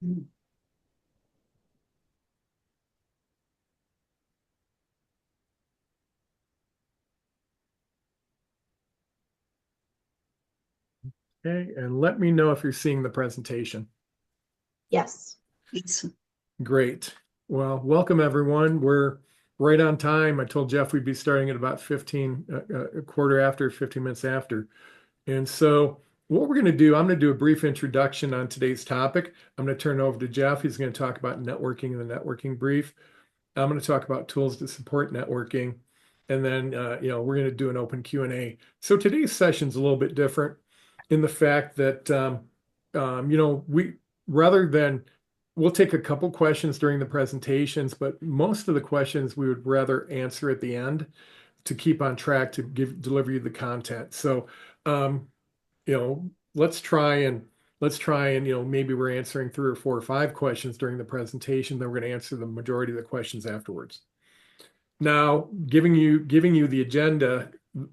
Okay, and let me know if you're seeing the presentation. Yes. Great. Well, welcome everyone. We're right on time. I told Jeff we'd be starting at about 15, a quarter after, 15 minutes after. And so what we're going to do, I'm going to do a brief introduction on today's topic. I'm going to turn it over to Jeff. He's going to talk about networking in the networking brief. I'm going to talk about tools to support networking. And then, we're going to do an open Q&A. So today's session is a little bit different in the fact that, we rather than we'll take a couple questions during the presentations, but most of the questions we would rather answer at the end to keep on track to deliver you the content. So, um, let's try and maybe we're answering 3 or 4 or 5 questions during the presentation, then we're going to answer the majority of the questions afterwards. Now, giving you the agenda,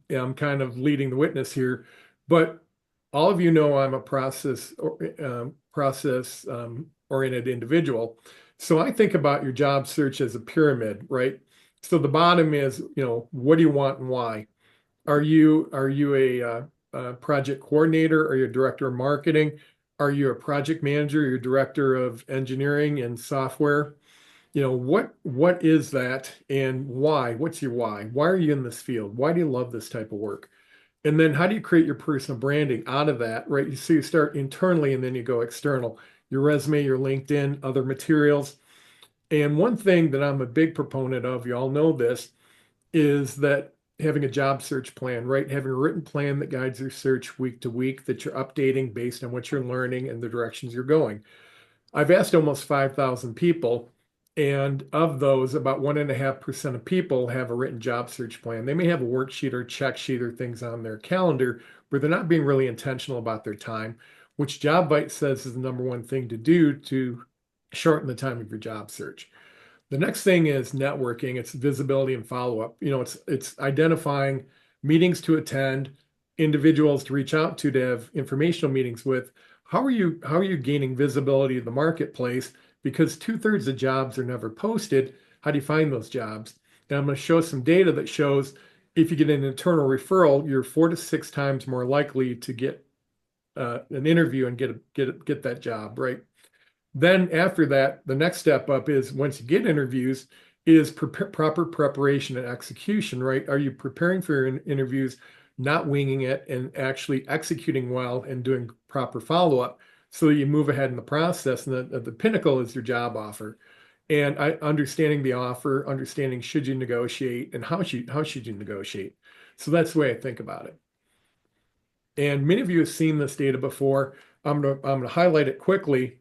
I'm kind of leading the witness here, but all of you know I'm a process oriented individual. So I think about your job search as a pyramid, right? So the bottom is, what do you want and why? Are you a project coordinator? Are you a director of marketing? Are you a project manager? You're director of engineering and software? What is that and why? What's your why? Why are you in this field? Why do you love this type of work? And then how do you create your personal branding out of that, right? So you start internally and then you go external. Your resume, your LinkedIn, other materials. And one thing that I'm a big proponent of, you all know this, is that having a job search plan, right? Having a written plan that guides your search week to week that you're updating based on what you're learning and the directions you're going. I've asked almost 5,000 people, and of those, about 1.5% of people have a written job search plan. They may have a worksheet or check sheet or things on their calendar, but they're not being really intentional about their time, which JobVite says is the number one thing to do to shorten the time of your job search. The next thing is networking. It's visibility and follow-up. It's identifying meetings to attend, individuals to reach out to have informational meetings with. How are you gaining visibility of the marketplace? Because 2/3 of jobs are never posted. How do you find those jobs? And I'm going to show some data that shows if you get an internal referral, you're 4 to 6 times more likely to get an interview and get that job, right? Then after that, the next step up is once you get interviews, is proper preparation and execution, right? Are you preparing for your interviews, not winging it, and actually executing well and doing proper follow-up so that you move ahead in the process? And the pinnacle is your job offer. And understanding the offer, understanding should you negotiate and how should you negotiate. So that's the way I think about it. And many of you have seen this data before. I'm gonna highlight it quickly.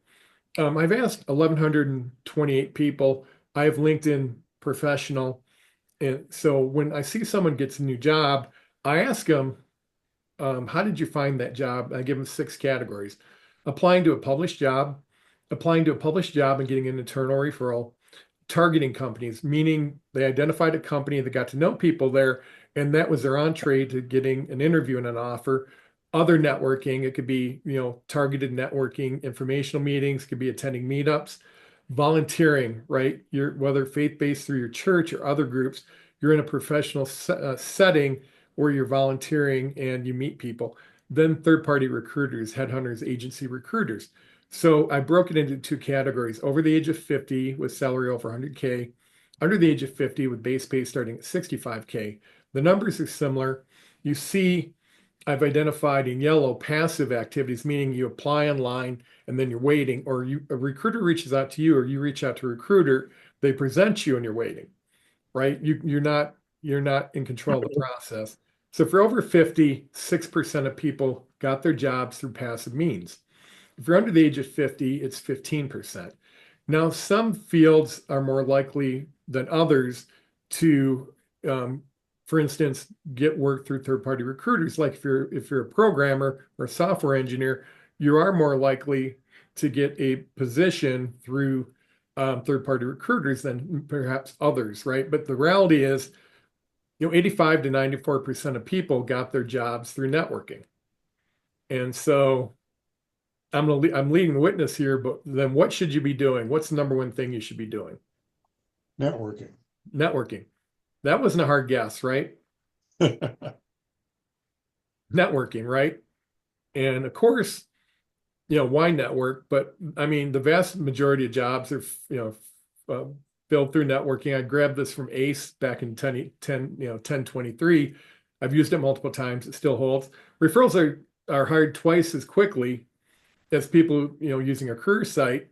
I've asked 1,128 people. I have LinkedIn Professional. And so when I see someone gets a new job, I ask them, how did you find that job? I give them 6 categories. Applying to a published job, applying to a published job and getting an internal referral, targeting companies, meaning they identified a company that got to know people there, and that was their entree to getting an interview and an offer. Other networking, it could be, targeted networking, informational meetings, could be attending meetups, volunteering, right? You're whether faith-based through your church or other groups, you're in a professional setting where you're volunteering and you meet people. Then third-party recruiters, headhunters, agency recruiters. So I broke it into 2 categories: over the age of 50 with salary over 100K, under the age of 50 with base pay starting at 65K. The numbers are similar. You see, I've identified in yellow passive activities, meaning you apply online and then you're waiting, or a recruiter reaches out to you, or you reach out to a recruiter, they present you and you're waiting, right? You're not in control of the process. So for over 50, 6% of people got their jobs through passive means. If you're under the age of 50, it's 15%. Now, some fields are more likely than others to, for instance, get work through third-party recruiters. Like if you're a programmer or a software engineer, you are more likely to get a position through third-party recruiters than perhaps others, right? But the reality is, 85 to 94% of people got their jobs through networking. And so I'm leading the witness here, but then what should you be doing? What's the number one thing you should be doing? Networking. Networking. That wasn't a hard guess, right? Networking, right? And of course, why network? But I mean, the vast majority of jobs are, uh, filled through networking. I grabbed this from ACE back in 1023. I've used it multiple times. It still holds. Referrals are hired twice as quickly as people, using a career site.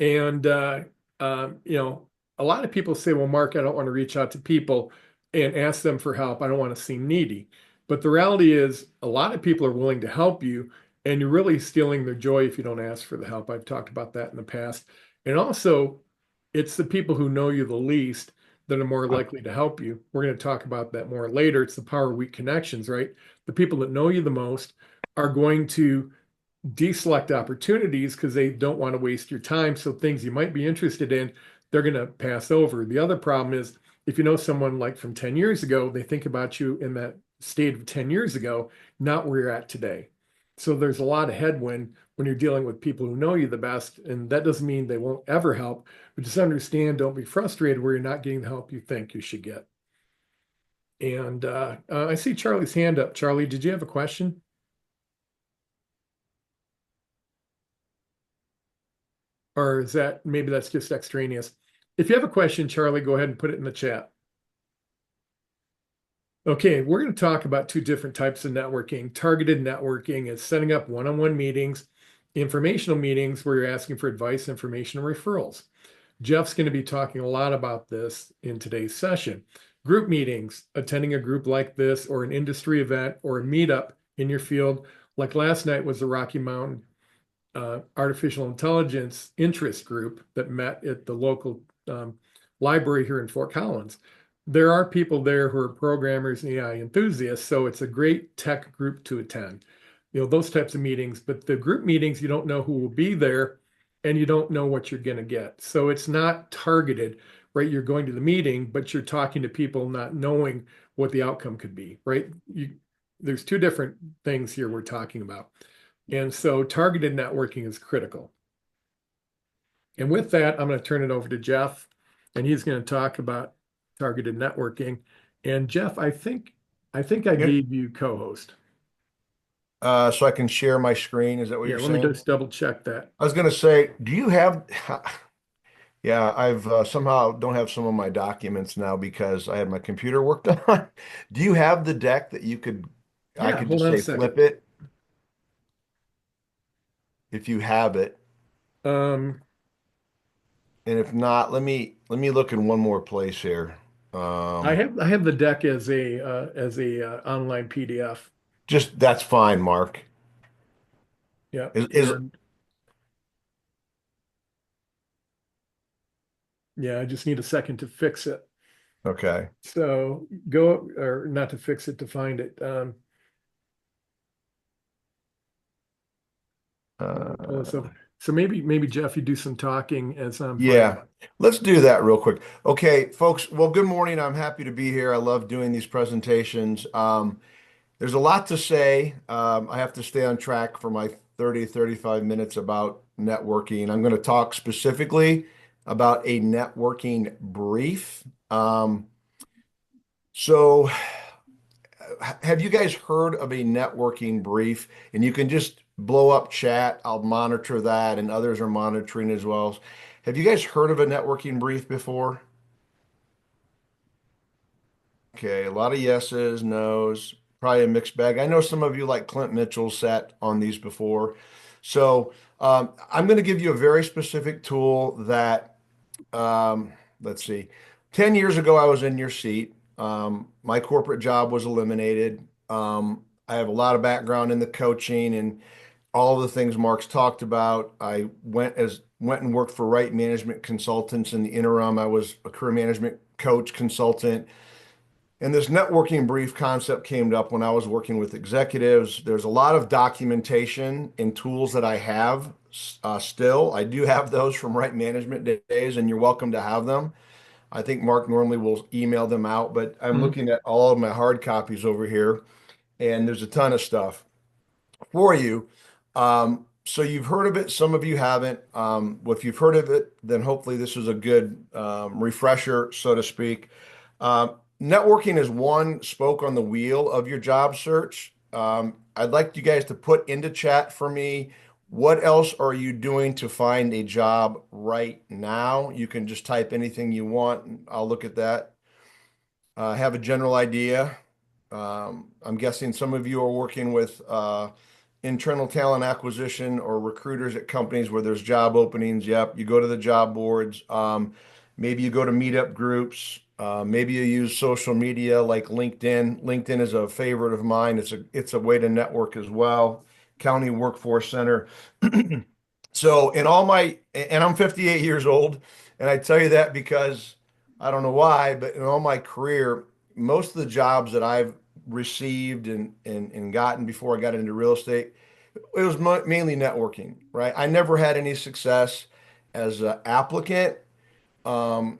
And you know, a lot of people say, "Well, Mark, I don't want to reach out to people and ask them for help. I don't want to seem needy." But the reality is, a lot of people are willing to help you, and you're really stealing their joy if you don't ask for the help. I've talked about that in the past. And also, it's the people who know you the least that are more likely to help you. We're going to talk about that more later. It's the power of weak connections, right? The people that know you the most are going to deselect opportunities because they don't want to waste your time. So things you might be interested in, they're going to pass over. The other problem is if you know someone like from 10 years ago, they think about you in that state of 10 years ago, not where you're at today. So there's a lot of headwind when you're dealing with people who know you the best. And that doesn't mean they won't ever help, but just understand, don't be frustrated where you're not getting the help you think you should get. And I see Charlie's hand up. Charlie, did you have a question? Or is that maybe that's just extraneous? If you have a question, Charlie, go ahead and put it in the chat. Okay, we're going to talk about two different types of networking. Targeted networking is setting up one-on-one meetings, informational meetings where you're asking for advice, information, and referrals. Jeff's going to be talking a lot about this in today's session. Group meetings, attending a group like this or an industry event or a meetup in your field, like last night was the Rocky Mountain artificial intelligence interest group that met at the local library here in Fort Collins. There are people there who are programmers and AI enthusiasts, so it's a great tech group to attend. Those types of meetings, but the group meetings, you don't know who will be there and you don't know what you're going to get. So it's not targeted, right? You're going to the meeting, but you're talking to people not knowing what the outcome could be, right? There's two different things here we're talking about. And so targeted networking is critical. And with that, I'm going to turn it over to Jeff, and he's going to talk about targeted networking. And Jeff, I Yeah. gave you co-host. So I can share my screen. Is that what Yeah, you're let me saying? just double check that. I was going to say, do you have, yeah, I've somehow don't have some of my documents now because I had my computer worked on. Do you have the deck that I Yeah, could hold just on a say second. flip it if you have it? Um, And if not, let me look in one more place here. I Um, have the deck as a online PDF. just that's fine, Mark. Yeah, Is and yeah, I just need a second to fix it. okay. So go or not to fix it, to find it. Pull this Uh, up. So maybe Jeff, you do some talking as I'm finding. Yeah, let's do that real quick. Okay, folks. Well, good morning. I'm happy to be here. I love doing these presentations. There's a lot to say. I have to stay on track for my 35 minutes about networking. I'm going to talk specifically about a networking brief. So, have you guys heard of a networking brief? And you can just blow up chat. I'll monitor that, and others are monitoring as well. Have you guys heard of a networking brief before? Okay, a lot of yeses, nos, probably a mixed bag. I know some of you like Clint Mitchell sat on these before. So I'm going to give you a very specific tool that, let's see, 10 years ago, I was in your seat. My corporate job was eliminated. I have a lot of background in the coaching and all of the things Mark's talked about. I went and worked for Right Management Consultants in the interim. I was a career management coach consultant. And this networking brief concept came up when I was working with executives. There's a lot of documentation and tools that I have still. I do have those from Right Management days, and you're welcome to have them. I think Mark normally will email them out, but I'm Mhm. looking at all of my hard copies over here, and there's a ton of stuff for you. So you've heard of it, some of you haven't. Well, if you've heard of it, then hopefully this is a good refresher, so to speak. Networking is one spoke on the wheel of your job search. I'd like you guys to put into chat for me, what else are you doing to find a job right now? You can just type anything you want, and I'll look at that. Have a general idea. I'm guessing some of you are working with internal talent acquisition or recruiters at companies where there's job openings. Yep, you go to the job boards. Maybe you go to meetup groups. Maybe you use social media like LinkedIn. LinkedIn is a favorite of mine. It's a way to network as well. County Workforce Center. So and I'm 58 years old, and I tell you that because I don't know why, but in all my career, most of the jobs that I've received and gotten before I got into real estate, it was mainly networking, right? I never had any success as an applicant um,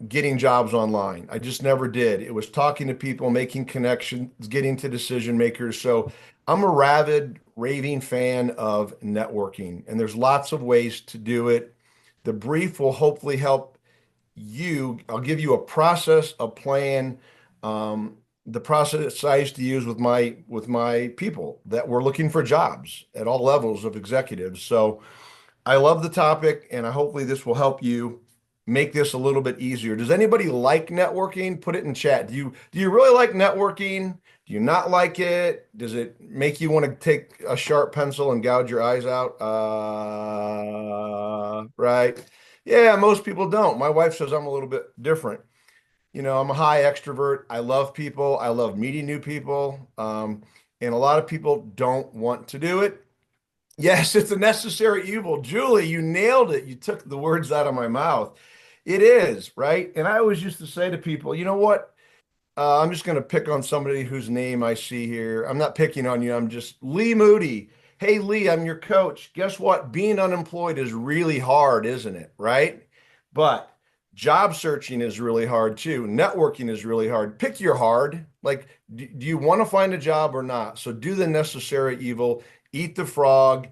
getting jobs online. I just never did. It was talking to people, making connections, getting to decision makers. So I'm a rabid, raving fan of networking, and there's lots of ways to do it. The brief will hopefully help you. I'll give you a process, a plan. The process I used to use with my people that were looking for jobs at all levels of executives. So I love the topic, and hopefully this will help you make this a little bit easier. Does anybody like networking? Put it in chat. Do you really like networking? Do you not like it? Does it make you want to take a sharp pencil and gouge your eyes out? Right. Yeah, most people don't. My wife says I'm a little bit different. I'm a high extrovert. I love people. I love meeting new people. And a lot of people don't want to do it. Yes, it's a necessary evil. Julie, you nailed it. You took the words out of my mouth. It is, right? And I always used to say to people, you know what? I'm just going to pick on somebody whose name I see here. I'm not picking on you. I'm just Lee Moody. Hey, Lee, I'm your coach. Guess what? Being unemployed is really hard, isn't it? Right? But job searching is really hard too. Networking is really hard. Pick your hard. Like, do you want to find a job or not? So do the necessary evil, eat the frog.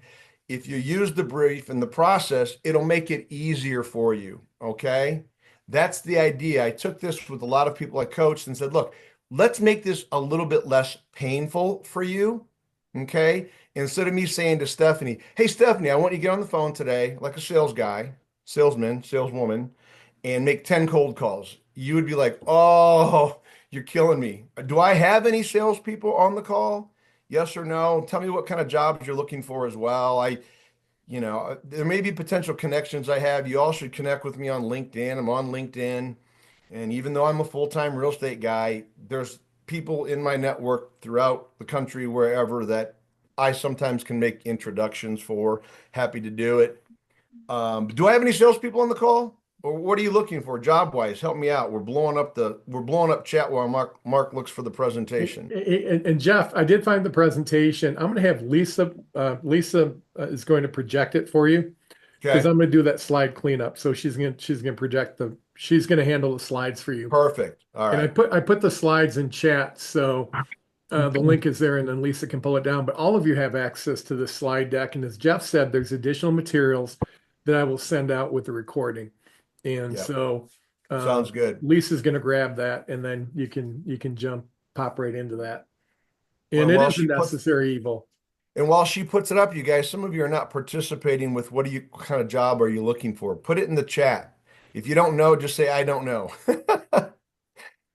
If you use the brief and the process, it'll make it easier for you. Okay. That's the idea. I took this with a lot of people I coached and said, look, let's make this a little bit less painful for you. Okay. Instead of me saying to Stephanie, hey, Stephanie, I want you to get on the phone today, like a sales guy, salesman, saleswoman, and make 10 cold calls. You would be like, oh, you're killing me. Do I have any salespeople on the call? Yes or no? Tell me what kind of jobs you're looking for as well. There may be potential connections I have. You all should connect with me on LinkedIn. I'm on LinkedIn. And even though I'm a full-time real estate guy, there's people in my network throughout the country, wherever that I sometimes can make introductions for. Happy to do it. Do I have any salespeople on the call? Or what are you looking for job-wise? Help me out. We're blowing up chat while Mark looks for the presentation. And Jeff, I did find the presentation. I'm going to have Lisa. Lisa is going to project it for you because Okay. I'm going to do that slide cleanup. So she's going to project she's going to handle the slides for you. Perfect. All And I right. put the slides in chat, so the link is there, and then Lisa can pull it down. But all of you have access to the slide deck, and as Jeff said, there's additional materials that I will send out with the recording. And Yep. so Sounds good. Lisa's going to grab that, and then you can pop right into that. Well, And it is a necessary evil. while she puts it up, you guys, some of you are not participating with what kind of job are you looking for? Put it in the chat. If you don't know, just say I don't know.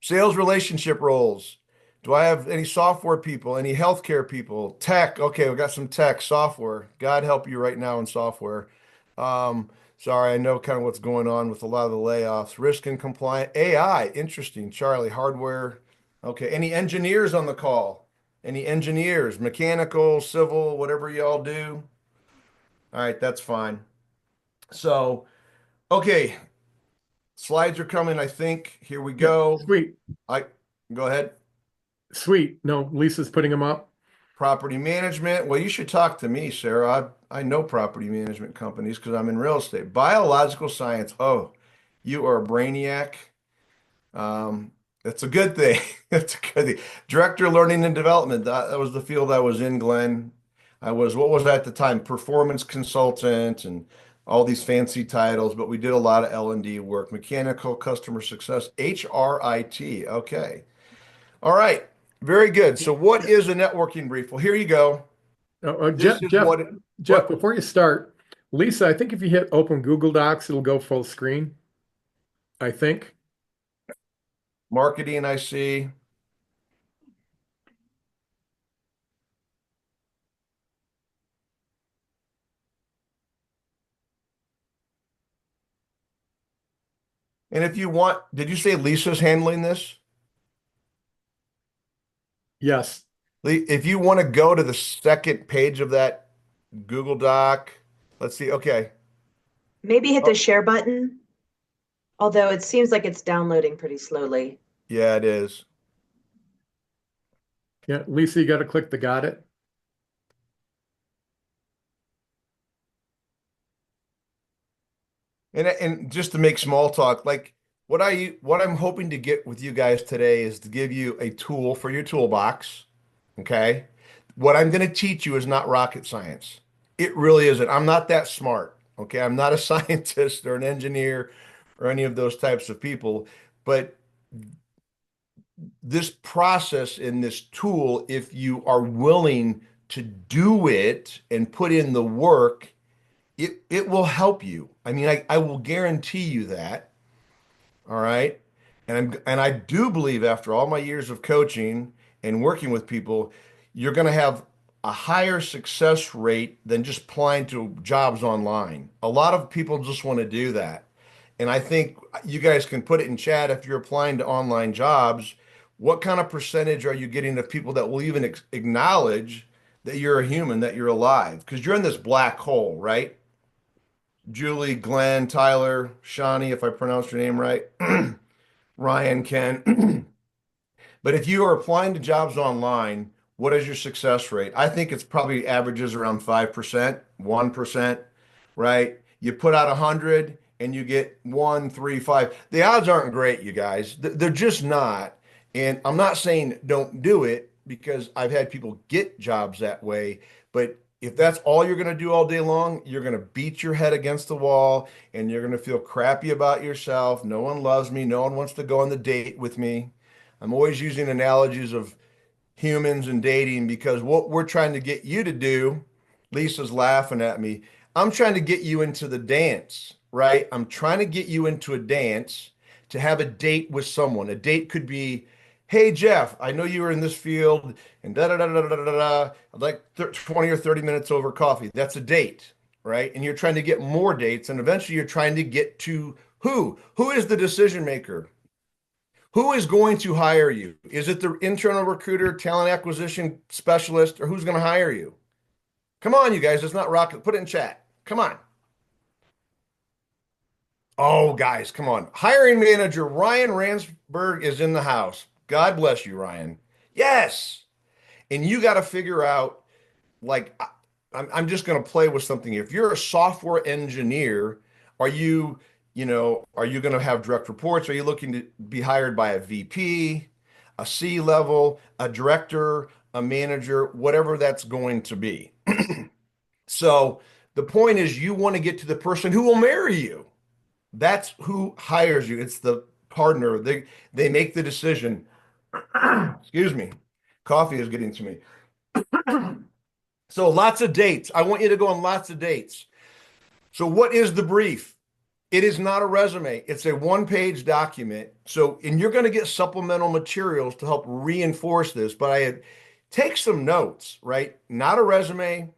Sales relationship roles. Do I have any software people, any healthcare people, tech? Okay, we got some tech, software. God help you right now in software. Um, Sorry, I know kind of what's going on with a lot of the layoffs. Risk and compliance, AI, interesting. Charlie, hardware. Okay, any engineers on the call? Any engineers, mechanical, civil, whatever y'all do? All right, that's fine. So, okay, slides are coming, I think. Here we Yep. go. Sweet. I Go ahead. Sweet. No, Lisa's putting them up. Property management. Well, you should talk to me, Sarah. I know property management companies because I'm in real estate. Biological science. Oh, you are a brainiac. That's a good thing. That's a good thing. Director of Learning and Development. That was the field I was in, Glenn. I was, what was I at the time? Performance consultant and all these fancy titles, but we did a lot of L&D work, mechanical customer success, HRIT. Okay. All right. Very good. So what is a networking brief? Well, here you go. This Jeff, is Jeff, Jeff, what before you start, Lisa, I think if you hit open Google Docs, it'll go full screen, I think. marketing I see. And if you want, did you say Lisa's handling this? Yes. If you want to go to the second page of that Google Doc, let's see. Okay. Maybe hit the Oh, share button, although it seems like it's downloading pretty slowly. yeah, it is. Yeah, Lisa, you got to click the got it. And just to make small talk, like what I'm hoping to get with you guys today is to give you a tool for your toolbox. Okay. What I'm going to teach you is not rocket science. It really isn't. I'm not that smart. Okay. I'm not a scientist or an engineer or any of those types of people. But this process in this tool, if you are willing to do it and put in the work, it will help you. I mean, I will guarantee you that. All right. And I do believe after all my years of coaching and working with people, you're going to have a higher success rate than just applying to jobs online. A lot of people just want to do that. And I think you guys can put it in chat if you're applying to online jobs, what kind of percentage are you getting of people that will even acknowledge that you're a human, that you're alive? Because you're in this black hole, right? Julie, Glenn, Tyler, Shawnee, if I pronounced your name right, Ryan, Ken. But if you are applying to jobs online, what is your success rate? I think it's probably averages around 5%, 1%, right? You put out 100 and you get one, three, five. The odds aren't great, you guys. They're just not. And I'm not saying don't do it because I've had people get jobs that way. But if that's all you're going to do all day long, you're going to beat your head against the wall and you're going to feel crappy about yourself. No one loves me. No one wants to go on the date with me. I'm always using analogies of humans and dating because what we're trying to get you to do, Lisa's laughing at me. I'm trying to get you into the dance, right? I'm trying to get you into a dance to have a date with someone. A date could be, hey, Jeff, I know you were in this field and da da da da da da da. I'd like 20 or 30 minutes over coffee. That's a date, right? And you're trying to get more dates. And eventually you're trying to get to who? Who is the decision maker? Who is going to hire you? Is it the internal recruiter, talent acquisition specialist, or who's going to hire you? Come on, you guys. It's not rocket. Put it in chat. Come on. Oh, guys, come on. Hiring manager Ryan Ransberg is in the house. God bless you, Ryan. Yes. And you got to figure out, like, I'm just going to play with something. If you're a software engineer, are you, are you going to have direct reports? Are you looking to be hired by a VP, a C level, a director, a manager, whatever that's going to be? So the point is, you want to get to the person who will marry you. That's who hires you. It's the partner. They make the decision. Excuse me. Coffee is getting to me. So lots of dates. I want you to go on lots of dates. So what is the brief? It is not a resume. It's a one-page document. So, and you're going to get supplemental materials to help reinforce this, but take some notes, right? Not a resume,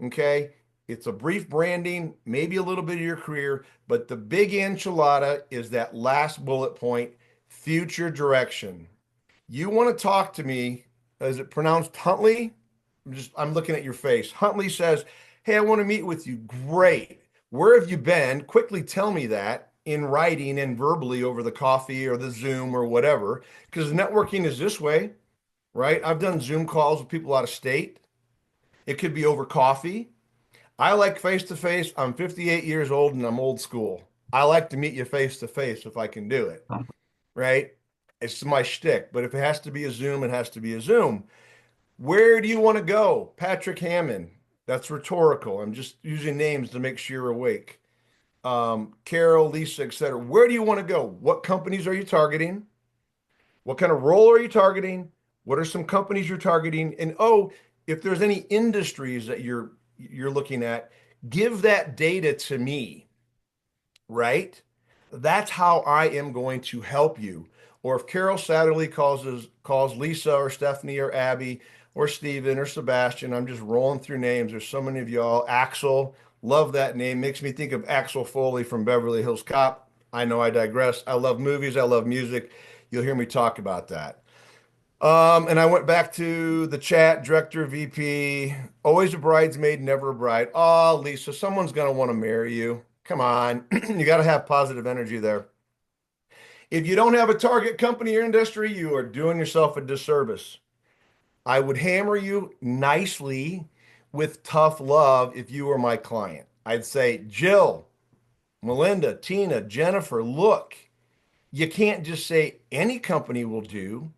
okay? It's a brief branding, maybe a little bit of your career, but the big enchilada is that last bullet point, future direction. You want to talk to me, is it pronounced Huntley? I'm looking at your face. Huntley says, hey, I want to meet with you. Great. Where have you been? Quickly tell me that in writing and verbally over the coffee or the Zoom or whatever, because networking is this way, right? I've done Zoom calls with people out of state. It could be over coffee. I like face to face. I'm 58 years old and I'm old school. I like to meet you face to face if I can do it, right? It's my shtick. But if it has to be a Zoom, it has to be a Zoom. Where do you want to go? Patrick Hammond. That's rhetorical. I'm just using names to make sure you're awake. Carol, Lisa, etc. Where do you want to go? What companies are you targeting? What kind of role are you targeting? What are some companies you're targeting? And oh, if there's any industries that you're looking at, give that data to me, right? That's how I am going to help you. Or if Carol Satterley calls Lisa or Stephanie or Abby or Steven or Sebastian, I'm just rolling through names. There's so many of y'all. Axel, love that name. Makes me think of Axel Foley from Beverly Hills Cop. I know I digress. I love movies. I love music. You'll hear me talk about that. And I went back to the chat, director, VP, always a bridesmaid, never a bride. Oh, Lisa, someone's going to want to marry you. Come on. You got to have positive energy there. If you don't have a target company or industry, you are doing yourself a disservice. I would hammer you nicely with tough love if you were my client. I'd say, Jill, Melinda, Tina, Jennifer, look, you can't just say any company will do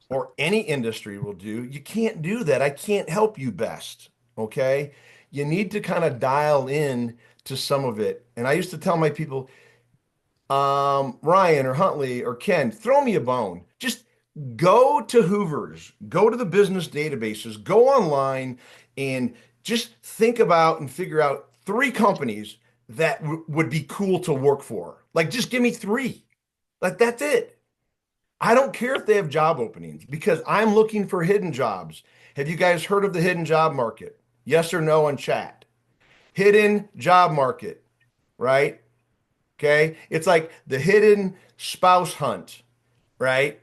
or any industry will do. You can't do that. I can't help you best. Okay. You need to kind of dial in to some of it. And I used to tell my people, Ryan or Huntley or Ken, throw me a bone. Just go to Hoover's, go to the business databases, go online and just think about and figure out three companies that would be cool to work for. Like, just give me three. Like, that's it. I don't care if they have job openings because I'm looking for hidden jobs. Have you guys heard of the hidden job market? Yes or no in chat? Hidden job market, right? Okay. It's like the hidden spouse hunt, right?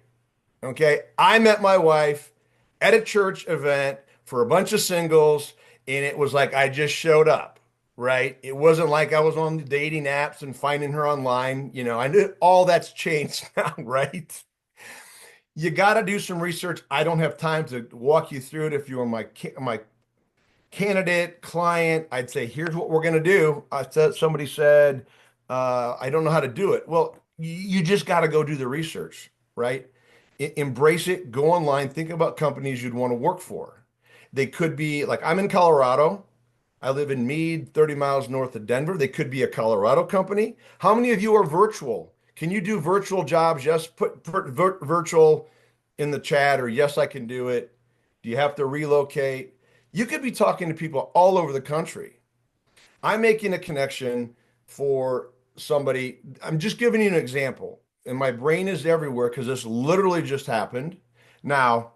Okay. I met my wife at a church event for a bunch of singles, and it was like I just showed up, right? It wasn't like I was on the dating apps and finding her online. I knew all that's changed now, right? You got to do some research. I don't have time to walk you through it. If you were my candidate client, I'd say, here's what we're going to do. Somebody said, I don't know how to do it. Well, you just got to go do the research, right? Embrace it, go online, think about companies you'd want to work for. They could be like, I'm in Colorado. I live in Meade, 30 miles north of Denver. They could be a Colorado company. How many of you are virtual? Can you do virtual jobs? Yes, put virtual in the chat, or yes, I can do it. Do you have to relocate? You could be talking to people all over the country. I'm making a connection for somebody. I'm just giving you an example, and my brain is everywhere because this literally just happened. Now,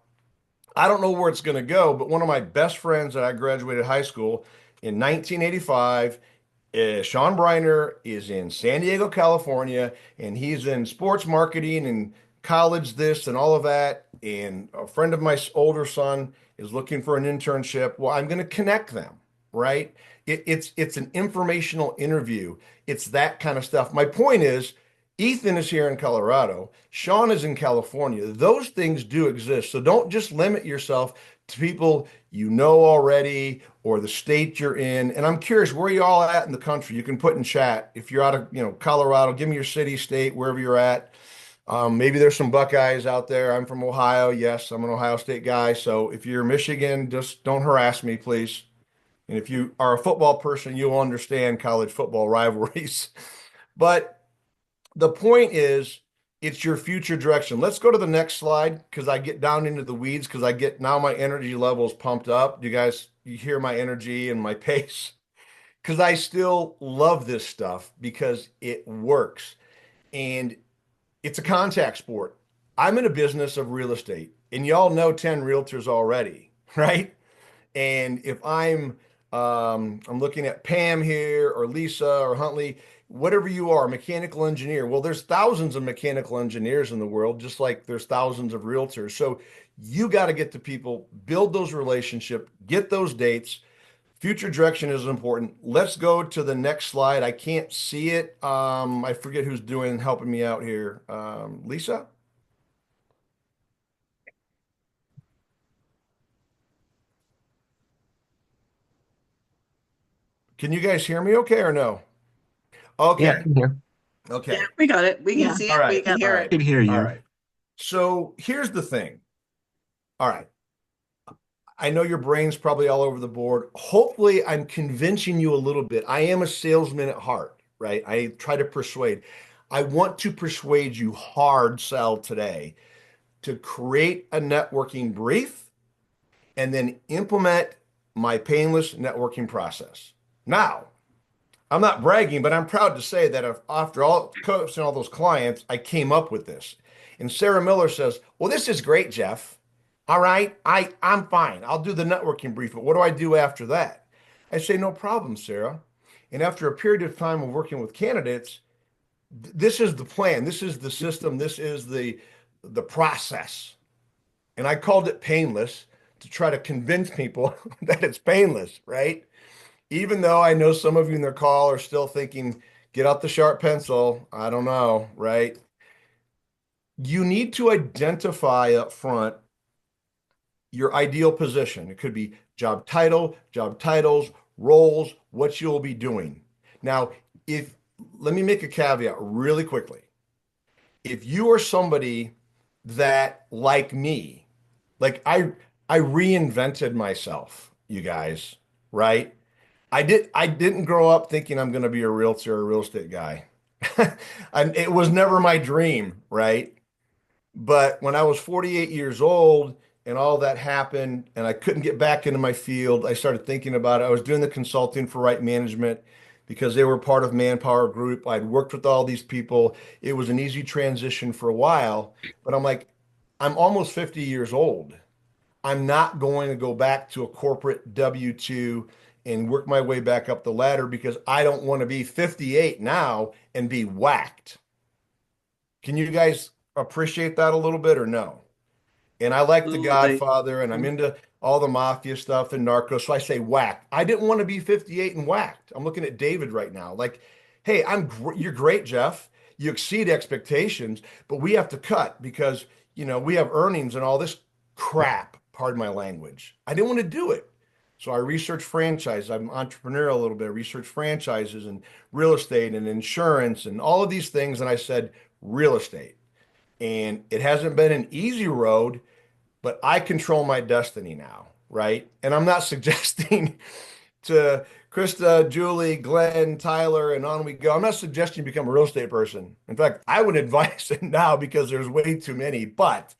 I don't know where it's going to go, but one of my best friends that I graduated high school in 1985, Sean Briner, is in San Diego, California, and he's in sports marketing and college this and all of that. And a friend of my older son is looking for an internship. Well, I'm going to connect them, right? It's an informational interview. It's that kind of stuff. My point is, Ethan is here in Colorado. Sean is in California. Those things do exist. So don't just limit yourself to people you know already or the state you're in. And I'm curious, where are you all at in the country? You can put in chat. If you're out of, Colorado, give me your city, state, wherever you're at. Maybe there's some Buckeyes out there. I'm from Ohio. Yes, I'm an Ohio State guy. So if you're Michigan, just don't harass me, please. And if you are a football person, you'll understand college football rivalries. But the point is, it's your future direction. Let's go to the next slide because I get down into the weeds because now my energy level is pumped up. You hear my energy and my pace because I still love this stuff because it works. And it's a contact sport. I'm in a business of real estate, and y'all know 10 realtors already, right? And if I'm looking at Pam here or Lisa or Huntley, whatever you are, mechanical engineer. Well, there's thousands of mechanical engineers in the world, just like there's thousands of realtors. So you got to get to people, build those relationships, get those dates. Future direction is important. Let's go to the next slide. I can't see it. I forget who's helping me out here. Lisa? Can you guys hear me okay or no? Yeah, I Okay. can hear. Okay. Yeah, we got it. We can Yeah. see All it. We right. can All hear right. I can hear All you. right. So here's the thing. All right. I know your brain's probably all over the board. Hopefully, I'm convincing you a little bit. I am a salesman at heart, right? I try to persuade. I want to persuade you hard sell today to create a networking brief and then implement my painless networking process. Now, I'm not bragging, but I'm proud to say that after all coaching all those clients, I came up with this. And Sarah Miller says, "Well, this is great, Jeff. All right, I'm fine. I'll do the networking brief, but what do I do after that?" I say, "No problem, Sarah." And after a period of time of working with candidates, this is the plan, this is the system, this is the process. And I called it painless to try to convince people that it's painless, right? Even though I know some of you in their call are still thinking, get out the sharp pencil. I don't know, right? You need to identify up front your ideal position. It could be job title, job titles, roles, what you'll be doing. Now, if let me make a caveat really quickly. If you are somebody that, like me, like I reinvented myself, you guys, right? I didn't grow up thinking I'm going to be a realtor or a real estate guy. And it was never my dream, right? But when I was 48 years old and all that happened and I couldn't get back into my field, I started thinking about it. I was doing the consulting for Right Management because they were part of Manpower Group. I'd worked with all these people. It was an easy transition for a while, but I'm like, I'm almost 50 years old. I'm not going to go back to a corporate W-2 and work my way back up the ladder because I don't want to be 58 now and be whacked. Can you guys appreciate that a little bit or no? And I like The Absolutely. Godfather and I'm into all the mafia stuff and Narcos. So I say whacked. I didn't want to be 58 and whacked. I'm looking at David right now. Like, hey, you're great, Jeff. You exceed expectations, but we have to cut because, we have earnings and all this crap. Pardon my language. I didn't want to do it. So I researched franchise. I'm entrepreneurial a little bit. I researched franchises and real estate and insurance and all of these things. And I said, real estate. And it hasn't been an easy road, but I control my destiny now, right? And I'm not suggesting to Krista, Julie, Glenn, Tyler, and on we go. I'm not suggesting you become a real estate person. In fact, I would advise it now because there's way too many, but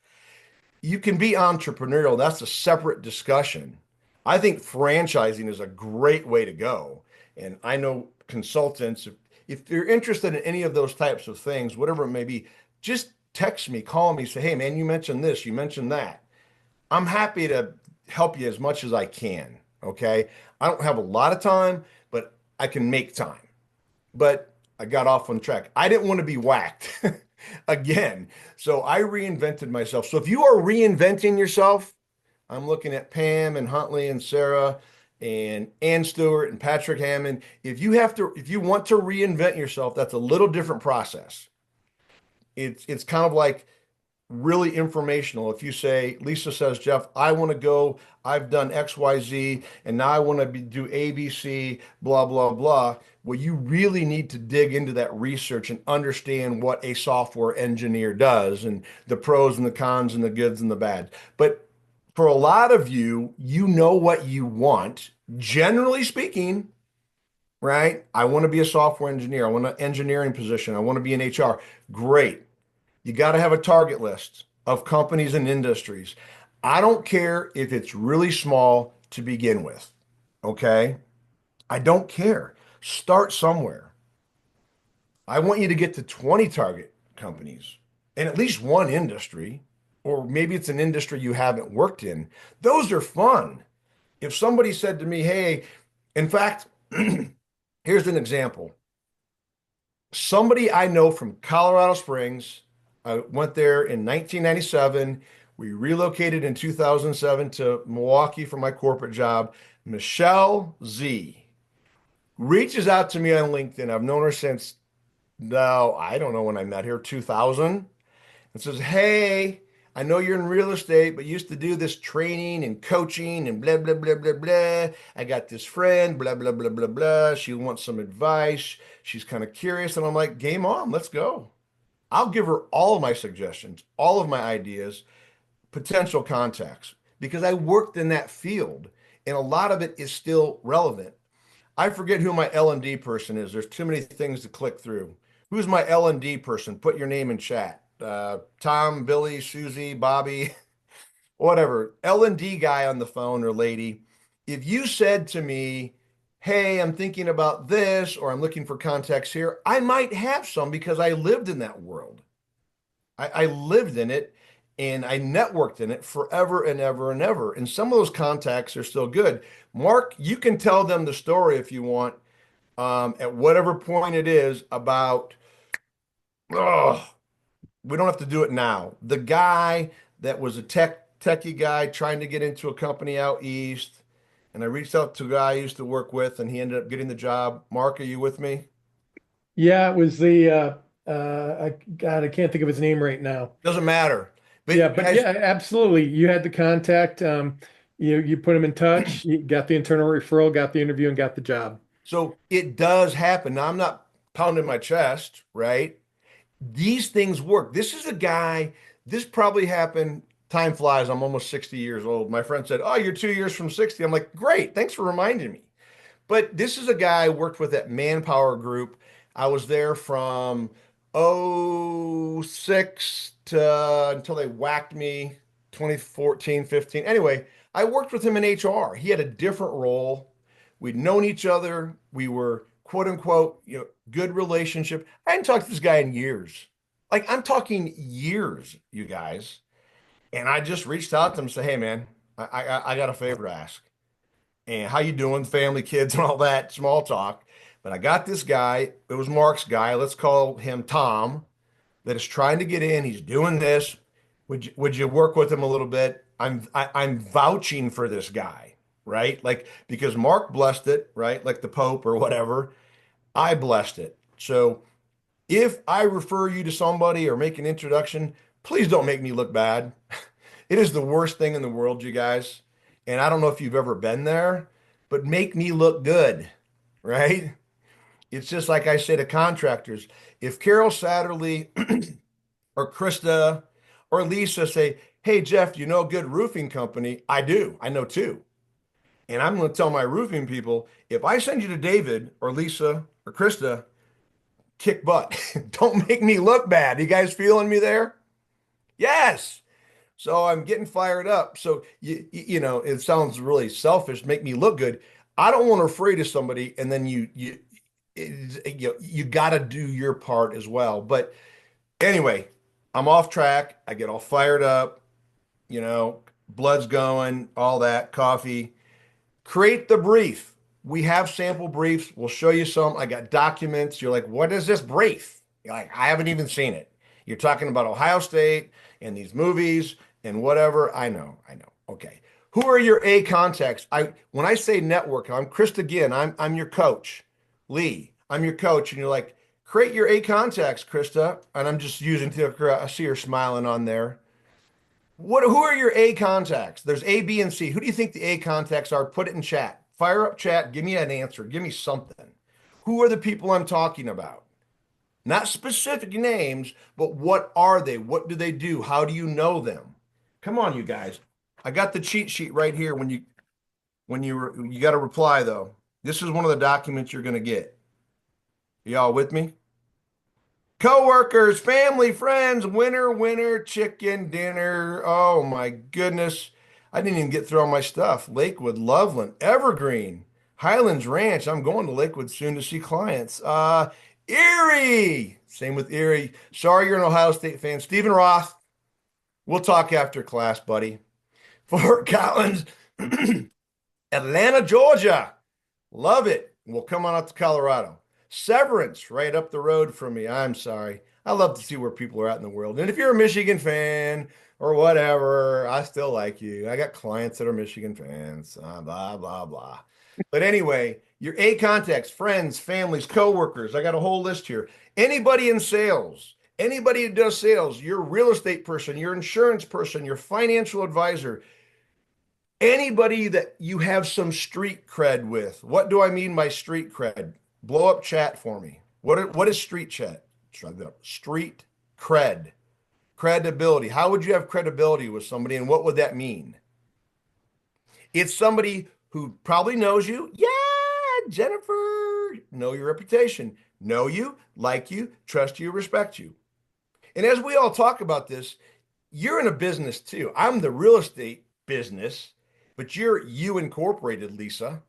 you can be entrepreneurial. That's a separate discussion. I think franchising is a great way to go. And I know consultants, if you're interested in any of those types of things, whatever it may be, just text me, call me, say, hey, man, you mentioned this, you mentioned that. I'm happy to help you as much as I can. Okay. I don't have a lot of time, but I can make time. But I got off on track. I didn't want to be whacked again. So I reinvented myself. So if you are reinventing yourself, I'm looking at Pam and Huntley and Sarah and Ann Stewart and Patrick Hammond. If you want to reinvent yourself, that's a little different process. It's kind of like really informational. If you say, Lisa says, Jeff, I want to go, I've done XYZ, and now I want to do ABC, blah, blah, blah. Well, you really need to dig into that research and understand what a software engineer does and the pros and the cons and the goods and the bads. But for a lot of you, you know what you want, generally speaking, right? I want to be a software engineer. I want an engineering position. I want to be in HR. Great. You got to have a target list of companies and industries. I don't care if it's really small to begin with. Okay. I don't care. Start somewhere. I want you to get to 20 target companies in at least one industry, or maybe it's an industry you haven't worked in. Those are fun. If somebody said to me, hey, in fact, here's an example. Somebody I know from Colorado Springs, I went there in 1997. We relocated in 2007 to Milwaukee for my corporate job. Michelle Z reaches out to me on LinkedIn. I've known her since, no, I don't know when I met her, 2000. And says, hey, I know you're in real estate, but used to do this training and coaching and blah, blah, blah, blah, blah. I got this friend, blah, blah, blah, blah, blah. She wants some advice. She's kind of curious. And I'm like, game on, let's go. I'll give her all of my suggestions, all of my ideas, potential contacts. because I worked in that field and a lot of it is still relevant. I forget who my L&D person is. There's too many things to click through. Who's my L&D person? Put your name in chat. Tom, Billy, Susie, Bobby, whatever. L&D guy on the phone or lady. If you said to me, hey, I'm thinking about this, or I'm looking for contacts here, I might have some because I lived in that world. I lived in it and I networked in it forever and ever and ever. And some of those contacts are still good. Mark, you can tell them the story if you want, at whatever point it is about, oh, we don't have to do it now. The guy that was a techie guy trying to get into a company out east, and I reached out to a guy I used to work with, and he ended up getting the job. Mark, are you with me? Yeah, it was the God, I can't think of his name right now. Doesn't matter. Yeah, But but guys, yeah, absolutely. You had the contact. You put him in touch. You got the internal referral, got the interview, and got the job. so it does happen. Now, I'm not pounding my chest, right? These things work. This is a guy, this probably happened. Time flies. I'm almost 60 years old. My friend said, oh, you're 2 years from 60. I'm like, great. Thanks for reminding me. But this is a guy I worked with at Manpower Group. I was there from '06 to until they whacked me 2014, 15. Anyway, I worked with him in HR. He had a different role. We'd known each other. We were quote unquote, good relationship. I hadn't talked to this guy in years. Like I'm talking years, you guys. And I just reached out to him and said, hey man, I got a favor to ask and how you doing, family, kids, and all that small talk. But I got this guy. It was Mark's guy. Let's call him Tom. That is trying to get in. He's doing this. Would you work with him a little bit? I'm vouching for this guy, right? Like because Mark blessed it, right? Like the Pope or whatever. I blessed it. So if I refer you to somebody or make an introduction, please don't make me look bad. It is the worst thing in the world, you guys. And I don't know if you've ever been there, but make me look good, right? It's just like I say to contractors. If Carol Satterley or Krista or Lisa say, hey, Jeff, you know a good roofing company? I do. I know two. And I'm going to tell my roofing people, if I send you to David or Lisa or Krista, kick butt. Don't make me look bad. You guys feeling me there? Yes. So I'm getting fired up. So it sounds really selfish, make me look good. I don't want to afraid of somebody, and then you got to do your part as well. But anyway, I'm off track. I get all fired up, blood's going, all that, coffee. Create the brief. We have sample briefs. We'll show you some. I got documents. You're like, what is this brief? You're like, I haven't even seen it. You're talking about Ohio State and these movies and whatever. I know. Okay. Who are your A contacts? When I say network, I'm Chris again. I'm your coach. Lee, I'm your coach. And you're like, create your A contacts, Krista. And I'm just using, I see her smiling on there. Who are your A contacts? There's A, B, and C. Who do you think the A contacts are? Put it in chat. Fire up chat. Give me an answer. Give me something. Who are the people I'm talking about? Not specific names, but what are they? What do they do? How do you know them? Come on, you guys. I got the cheat sheet right here. You got to reply though. This is one of the documents you're going to get. Y'all with me? Coworkers, family, friends, winner, chicken dinner. Oh my goodness. I didn't even get through all my stuff. Lakewood, Loveland, Evergreen, Highlands Ranch. I'm going to Lakewood soon to see clients. Erie. Same with Erie. Sorry you're an Ohio State fan. Stephen Roth. We'll talk after class, buddy. Fort Collins, Atlanta, Georgia. Love it. We'll come on out to Colorado. Severance, right up the road from me. I'm sorry. I love to see where people are at in the world. And if you're a Michigan fan or whatever, I still like you. I got clients that are Michigan fans, blah, blah, blah. But anyway, your A contacts, friends, families, coworkers. I got a whole list here. Anybody in sales, anybody who does sales, your real estate person, your insurance person, your financial advisor, anybody that you have some street cred with. What do I mean by street cred? Blow up chat for me. What is street chat? Street cred. Credibility. How would you have credibility with somebody and what would that mean? It's somebody who probably knows you. Yeah, Jennifer, know your reputation, know you, like you, trust you, respect you. And as we all talk about this, you're in a business too. I'm the real estate business, but you're you incorporated, Lisa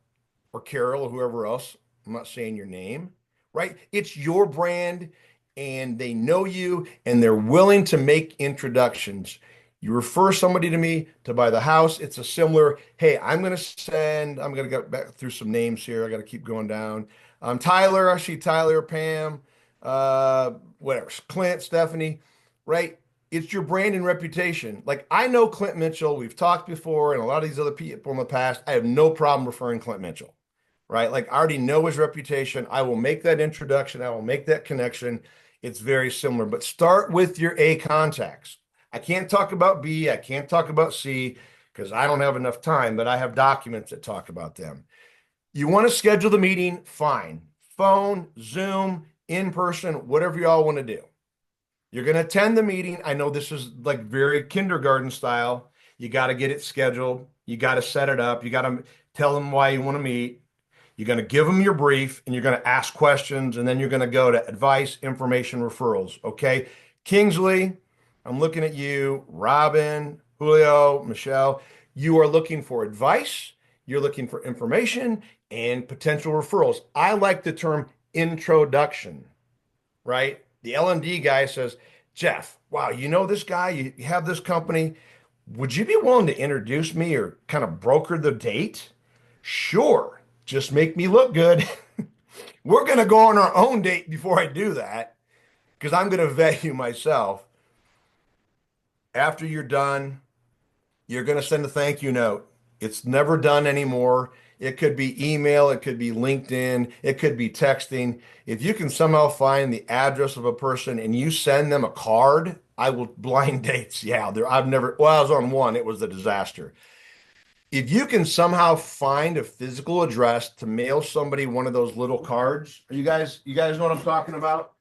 or Carol or whoever else. I'm not saying your name, right? It's your brand and they know you and they're willing to make introductions. You refer somebody to me to buy the house. It's a similar, hey, I'm going to go back through some names here. I got to keep going down. Tyler, I see Tyler, Pam, whatever, Clint, Stephanie, right? It's your brand and reputation. Like I know Clint Mitchell, we've talked before, and a lot of these other people in the past. I have no problem referring Clint Mitchell, right? Like I already know his reputation. I will make that introduction. I will make that connection. It's very similar, but start with your A contacts. I can't talk about B. I can't talk about C because I don't have enough time, but I have documents that talk about them. You want to schedule the meeting? Fine. Phone, Zoom, in person, whatever y'all want to do. You're going to attend the meeting. I know this is like very kindergarten style. You got to get it scheduled. You got to set it up. You got to tell them why you want to meet. You're going to give them your brief and you're going to ask questions and then you're going to go to advice, information, referrals. Okay. Kingsley, I'm looking at you. Robin, Julio, Michelle, you are looking for advice. You're looking for information and potential referrals. I like the term introduction, right? The L&D guy says, Jeff, wow, you know this guy, you have this company. Would you be willing to introduce me or kind of broker the date? Sure. Just make me look good. We're going to go on our own date before I do that because I'm going to vet you myself. After you're done, you're going to send a thank you note. It's never done anymore. It could be email, it could be LinkedIn, it could be texting. If you can somehow find the address of a person and you send them a card, I will blind dates. Yeah, I've never, well, I was on one, it was a disaster. If you can somehow find a physical address to mail somebody one of those little cards, you guys know what I'm talking about?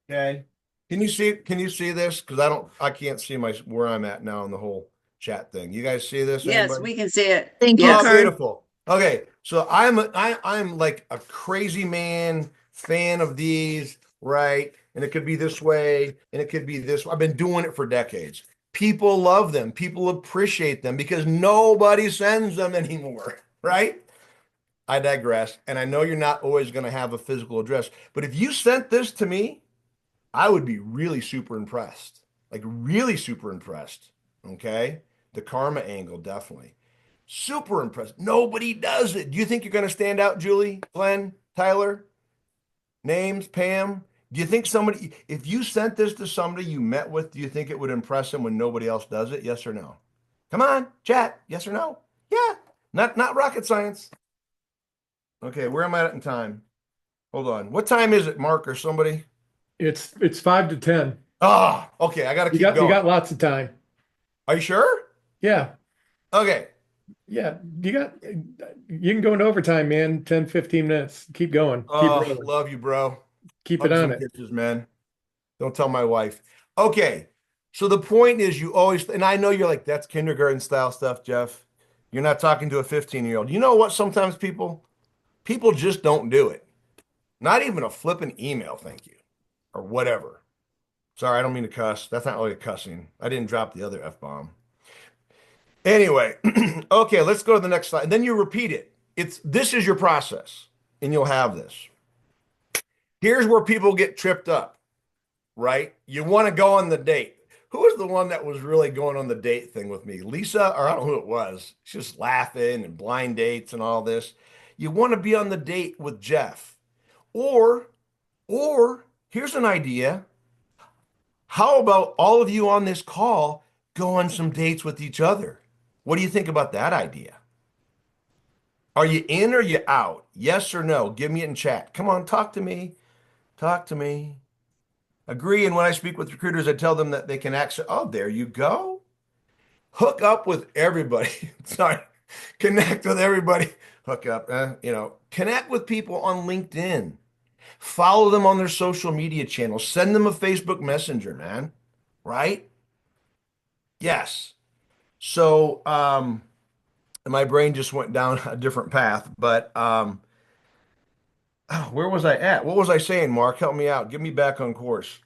Okay. Can you see this? Because I can't see where I'm at now in the whole chat thing. You guys see this? Yes, Anybody? we can see it. Thank you, Yes. Oh, Kurt. beautiful. Okay, so I'm like a crazy man fan of these, right? And it could be this way, and it could be this. I've been doing it for decades. People love them. People appreciate them because nobody sends them anymore, right? I digress. And I know you're not always going to have a physical address, but if you sent this to me, I would be really super impressed. Like really super impressed. Okay? The karma angle, definitely. Super impressed. Nobody does it. Do you think you're going to stand out, Julie, Glenn, Tyler? Names, Pam? Do you think somebody, if you sent this to somebody you met with, do you think it would impress them when nobody else does it? Yes or no? Come on, chat. Yes or no? Yeah. Not rocket science. Okay, where am I at in time? Hold on. What time is it, Mark or somebody? It's 5 to 10. Oh, okay. I got to keep going. You got lots of time. Are you sure? Yeah. Okay. Yeah. You can go into overtime, man. 10, 15 minutes. Keep going. Keep Oh, rolling. love you, bro. Keep it Hugs on and it. kisses, man. Don't tell my wife. Okay. So the point is you always, and I know you're like, that's kindergarten style stuff, Jeff. You're not talking to a 15-year-old. You know what? Sometimes people just don't do it. Not even a flippant email, thank you, or whatever. Sorry, I don't mean to cuss. That's not really cussing. I didn't drop the other F-bomb. Anyway, okay, let's go to the next slide. And then you repeat it. This is your process, and you'll have this. Here's where people get tripped up, right? You want to go on the date. Who was the one that was really going on the date thing with me? Lisa, or I don't know who it was. She's just laughing and blind dates and all this. You want to be on the date with Jeff. Or here's an idea. How about all of you on this call go on some dates with each other? What do you think about that idea? Are you in or you out? Yes or no? Give me it in chat. Come on, talk to me. Talk to me. Agree. And when I speak with recruiters, I tell them that they can access. Oh, there you go. Hook up with everybody. Sorry. Connect with everybody. Hook up. Connect with people on LinkedIn. Follow them on their social media channels. Send them a Facebook Messenger, man. Right? Yes. So, my brain just went down a different path. But oh, where was I at? What was I saying, Mark? Help me out. Get me back on course.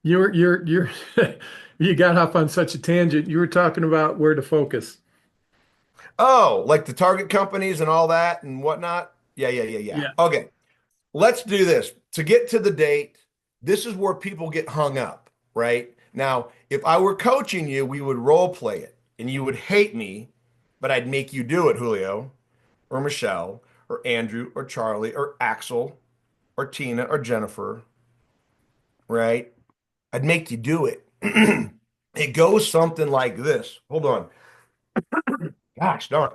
You're you got off on such a tangent. You were talking about where to focus. Oh, like the target companies and all that and whatnot. Yeah, yeah, yeah, yeah. Yeah. Okay, let's do this. To get to the date, this is where people get hung up, right? Now, if I were coaching you, we would role play it and you would hate me, but I'd make you do it, Julio, or Michelle, or Andrew, or Charlie, or Axel, or Tina, or Jennifer, right? I'd make you do it. It goes something like this. Hold on. Gosh darn.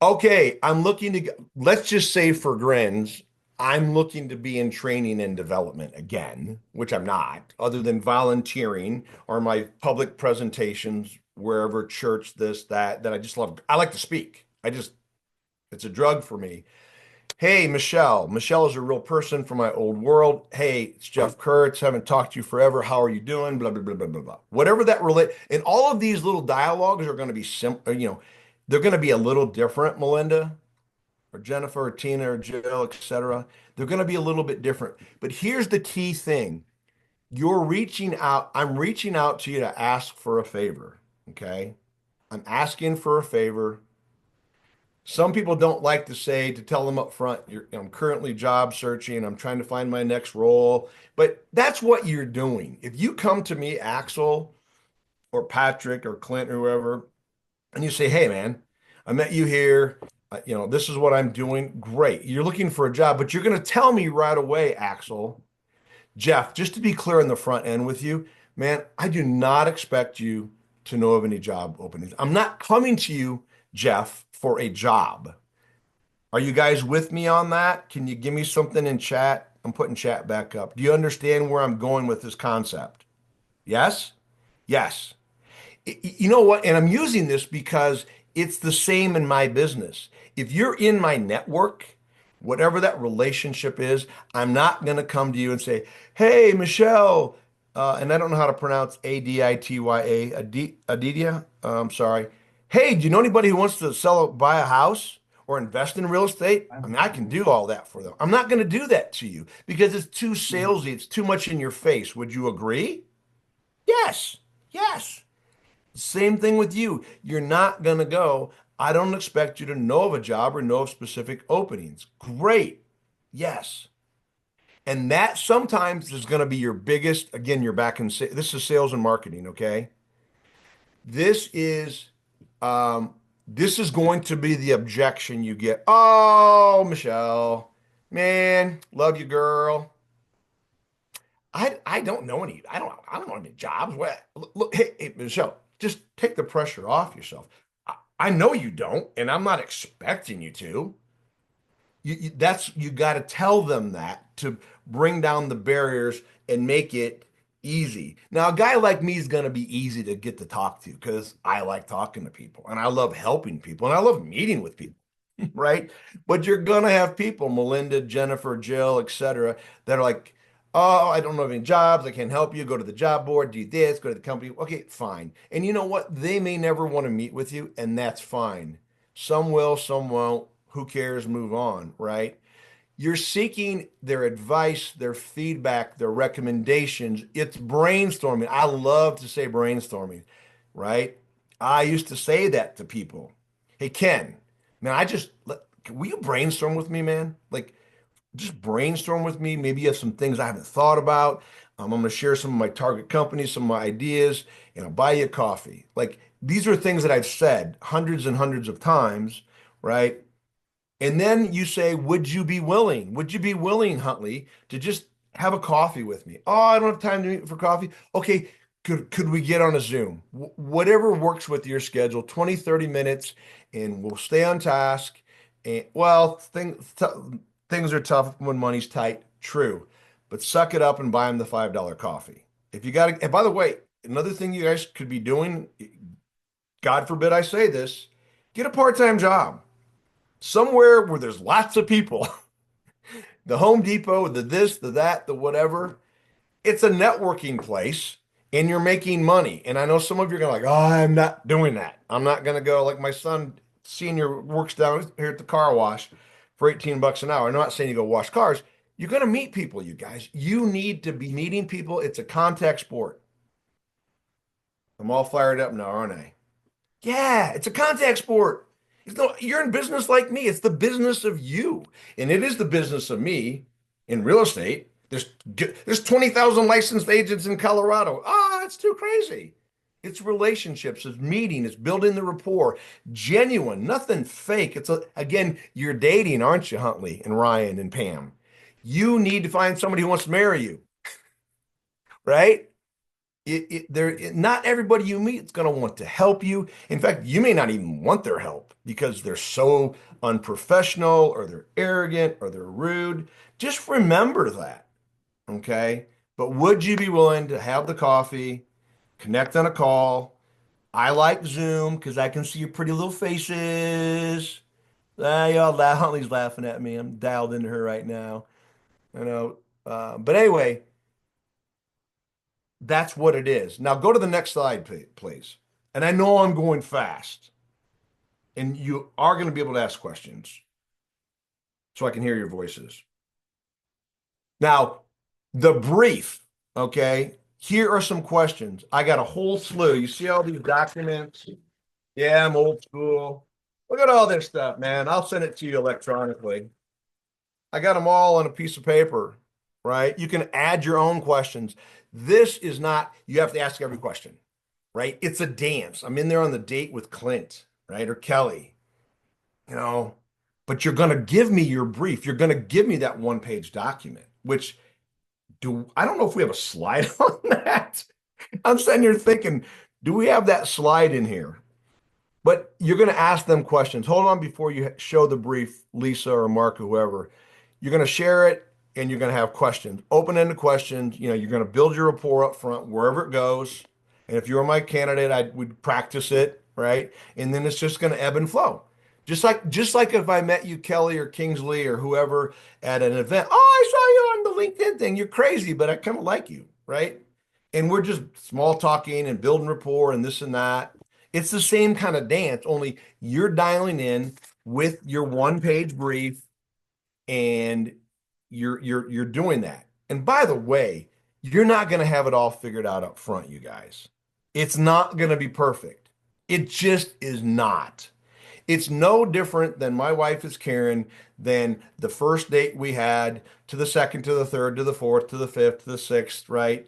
Okay, I'm looking to, let's just say for grins, I'm looking to be in training and development again, which I'm not, other than volunteering or my public presentations, wherever, church, this, that I just love. I like to speak. It's a drug for me. Hey, Michelle. Michelle is a real person from my old world. Hey, it's Jeff Kurtz. Haven't talked to you forever. How are you doing? Blah, blah, blah, blah, blah, blah. Whatever that relate. And all of these little dialogues are going to be they're going to be a little different, Melinda or Jennifer or Tina or Jill, etc. They're going to be a little bit different. But here's the key thing. You're reaching out. I'm reaching out to you to ask for a favor. Okay. I'm asking for a favor. Some people don't like to say to tell them up front, I'm currently job searching, I'm trying to find my next role, but that's what you're doing. If you come to me, Axel or Patrick or Clint or whoever, and you say, hey, man, I met you here. This is what I'm doing. Great. You're looking for a job, but you're going to tell me right away, Axel, Jeff, just to be clear on the front end with you, man, I do not expect you to know of any job openings. I'm not coming to you, Jeff, for a job. Are you guys with me on that? Can you give me something in chat? I'm putting chat back up. Do you understand where I'm going with this concept? Yes? Yes. You know what? And I'm using this because it's the same in my business. If you're in my network, whatever that relationship is, I'm not going to come to you and say, hey, Michelle, and I don't know how to pronounce Aditya, Aditya. I'm sorry. Hey, do you know anybody who wants to buy a house or invest in real estate? I mean, I can do all that for them. I'm not going to do that to you because it's too salesy. It's too much in your face. Would you agree? Yes. Yes. Same thing with you. You're not going to go, I don't expect you to know of a job or know of specific openings. Great. Yes. And that sometimes is going to be your biggest, again, you're back in, this is sales and marketing, okay? This is, this is going to be the objection you get. Oh, Michelle, man, love you, girl. I don't know any, I don't know any jobs. What, look, hey, Michelle, just take the pressure off yourself. I know you don't, and I'm not expecting you to. You got to tell them that to bring down the barriers and make it easy. Now, a guy like me is going to be easy to get to talk to because I like talking to people and I love helping people and I love meeting with people, right? But you're going to have people, Melinda, Jennifer, Jill, etc., that are like, oh, I don't know of any jobs. I can't help you. Go to the job board, do this, go to the company. Okay, fine. And you know what? They may never want to meet with you, and that's fine. Some will, some won't. Who cares? Move on, right? You're seeking their advice, their feedback, their recommendations. It's brainstorming. I love to say brainstorming, right? I used to say that to people. Hey, Ken, man, will you brainstorm with me, man? Like, just brainstorm with me. Maybe you have some things I haven't thought about. I'm going to share some of my target companies, some of my ideas, and I'll buy you a coffee. Like, these are things that I've said hundreds and hundreds of times, right? And then you say, would you be willing? Would you be willing, Huntley, to just have a coffee with me? Oh, I don't have time to meet for coffee. Okay, could we get on a Zoom? Whatever works with your schedule, 20, 30 minutes, and we'll stay on task. And well, things are tough when money's tight, true. But suck it up and buy them the $5 coffee. If you got to, and by the way, another thing you guys could be doing, God forbid I say this, get a part-time job somewhere where there's lots of people. The Home Depot, the this, the that, the whatever. It's a networking place. and you're making money. And I know some of you are going to like, oh, I'm not doing that. I'm not going to go like my son senior works down here at the car wash for 18 bucks an hour. I'm not saying you go wash cars. You're going to meet people, you guys. You need to be meeting people. It's a contact sport. I'm all fired up now, aren't I? Yeah, it's a contact sport. You're in business like me. It's the business of you. And it is the business of me in real estate. There's 20,000 licensed agents in Colorado. Ah, it's too crazy. It's relationships, it's meeting, it's building the rapport, genuine, nothing fake. Again, you're dating, aren't you, Huntley and Ryan and Pam? You need to find somebody who wants to marry you, right? Not everybody you meet is going to want to help you. In fact, you may not even want their help because they're so unprofessional or they're arrogant or they're rude. Just remember that, okay? But would you be willing to have the coffee, connect on a call? I like Zoom because I can see your pretty little faces. Huntley's laughing at me. I'm dialed into her right now. I know. But anyway, that's what it is. Now go to the next slide, please. And I know I'm going fast, and you are going to be able to ask questions so I can hear your voices. Now, the brief, okay? Here are some questions. I got a whole slew. You see all these documents? Yeah, I'm old school. Look at all this stuff, man. I'll send it to you electronically. I got them all on a piece of paper, right? You can add your own questions. This is not, you have to ask every question, right? It's a dance. I'm in there on the date with Clint, right? Or Kelly, you know, but you're going to give me your brief. You're going to give me that one-page document, which I don't know if we have a slide on that. I'm sitting here thinking, do we have that slide in here? But you're going to ask them questions. Hold on before you show the brief, Lisa or Mark or whoever. You're going to share it and you're going to have questions, open-ended questions. You're going to build your rapport up front wherever it goes. And if you were my candidate, I would practice it, right? And then it's just going to ebb and flow. Just like if I met you, Kelly or Kingsley or whoever at an event. Oh, I saw you on the LinkedIn thing. You're crazy, but I kind of like you, right? And we're just small talking and building rapport and this and that. It's the same kind of dance, only you're dialing in with your one-page brief and you're doing that. And by the way, you're not going to have it all figured out up front, you guys. It's not going to be perfect. It just is not. It's no different than my wife is Karen than the first date we had to the second, to the third, to the fourth, to the fifth, to the sixth, right?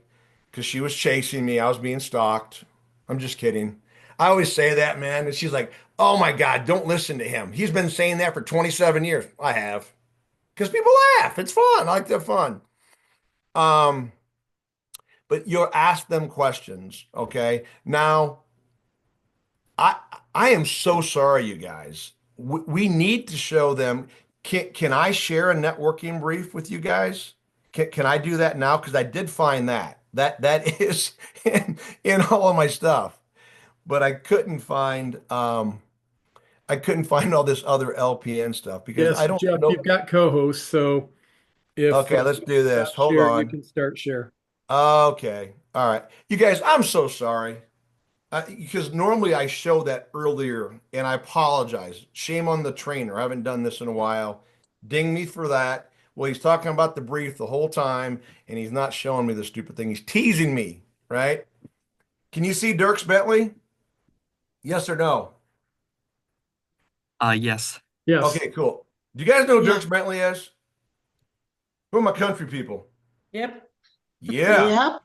Because she was chasing me. I was being stalked. I'm just kidding. I always say that, man. And she's like, oh my God, don't listen to him. He's been saying that for 27 years. I have. Because people laugh. It's fun. I like to have fun. Um, but you'll ask them questions, okay? Now, I I am so sorry, you guys. We need to show them. Can I share a networking brief with you guys? Can I do that now? Because I did find that is in all of my stuff, but I couldn't find all this other LPN stuff because Yes, I don't Jeff, know. you've got co-hosts, so if Okay, let's do this. stop Hold share, you on. can start share. Okay. All right. You guys, I'm so sorry. Because normally I show that earlier and I apologize. Shame on the trainer. I haven't done this in a while. Ding me for that. Well, he's talking about the brief the whole time and he's not showing me the stupid thing. He's teasing me, right? Can you see Dirks Bentley? Yes or no? Yes. Yes. Okay, cool. Do you guys know who Yeah. Dirks Bentley is? Who are my country people? Yep. Yeah. Yep.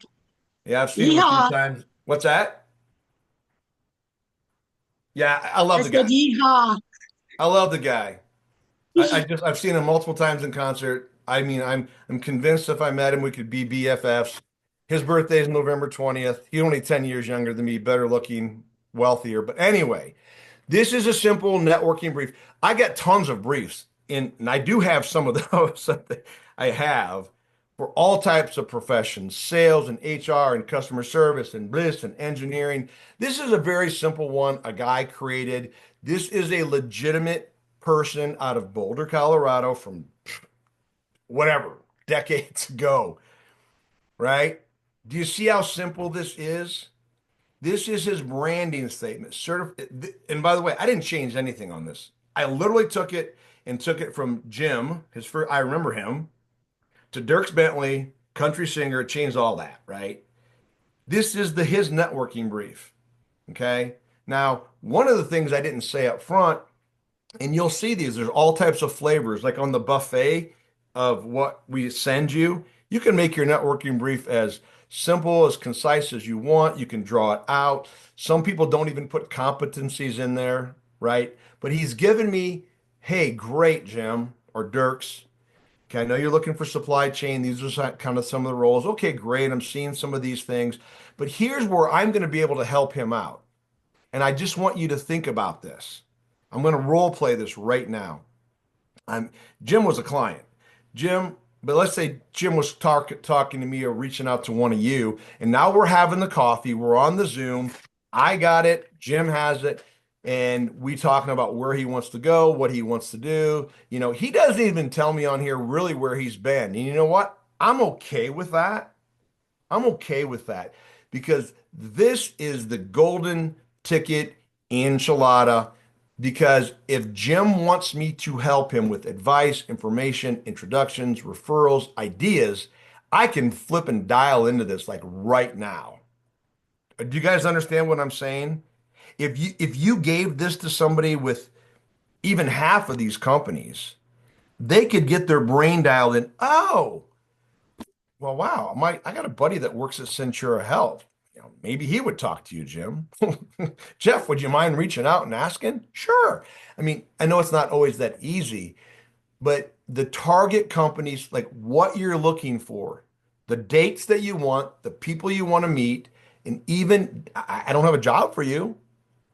Yeah, I've seen him a few Yeehaw. times. What's that? Yeah, I I love the said guy. yeehaw. I love the guy. I've seen him multiple times in concert. I mean, I'm convinced if I met him, we could be BFFs. His birthday is November 20th. He's only 10 years younger than me, better looking, wealthier. But anyway, this is a simple networking brief. I got tons of briefs, and I do have some of those that I have for all types of professions, sales and HR and customer service and bliss and engineering. This is a very simple one a guy created. This is a legitimate person out of Boulder, Colorado from whatever, decades ago, right? Do you see how simple this is? This is his branding statement. And by the way, I didn't change anything on this. I literally took it from Jim, his first, I remember him, to Dirks Bentley, country singer, changed all that, right? This is his networking brief. Okay. Now, one of the things I didn't say up front, and you'll see these, there's all types of flavors, like on the buffet of what we send you. You can make your networking brief as simple, as concise as you want. You can draw it out. Some people don't even put competencies in there, right? But he's given me, hey, great, Jim or Dirks. Okay, I know you're looking for supply chain. These are kind of some of the roles. Okay, great. I'm seeing some of these things. But here's where I'm going to be able to help him out. And I just want you to think about this. I'm going to role play this right now. I'm Jim was a client. Jim, but let's say Jim was talking to me or reaching out to one of you, and now we're having the coffee, we're on the Zoom. I got it, Jim has it, and we talking about where he wants to go, what he wants to do. You know, he doesn't even tell me on here really where he's been. And you know what? I'm okay with that. I'm okay with that because this is the golden ticket enchilada. Because if Jim wants me to help him with advice, information, introductions, referrals, ideas, I can flip and dial into this like right now. Do you guys understand what I'm saying? If you gave this to somebody with even half of these companies, they could get their brain dialed in. Oh, well, wow. I got a buddy that works at Centura Health. You know, maybe he would talk to you, Jim. Jeff, would you mind reaching out and asking? Sure. I mean, I know it's not always that easy, but the target companies, like what you're looking for, the dates that you want, the people you want to meet, and even I don't have a job for you,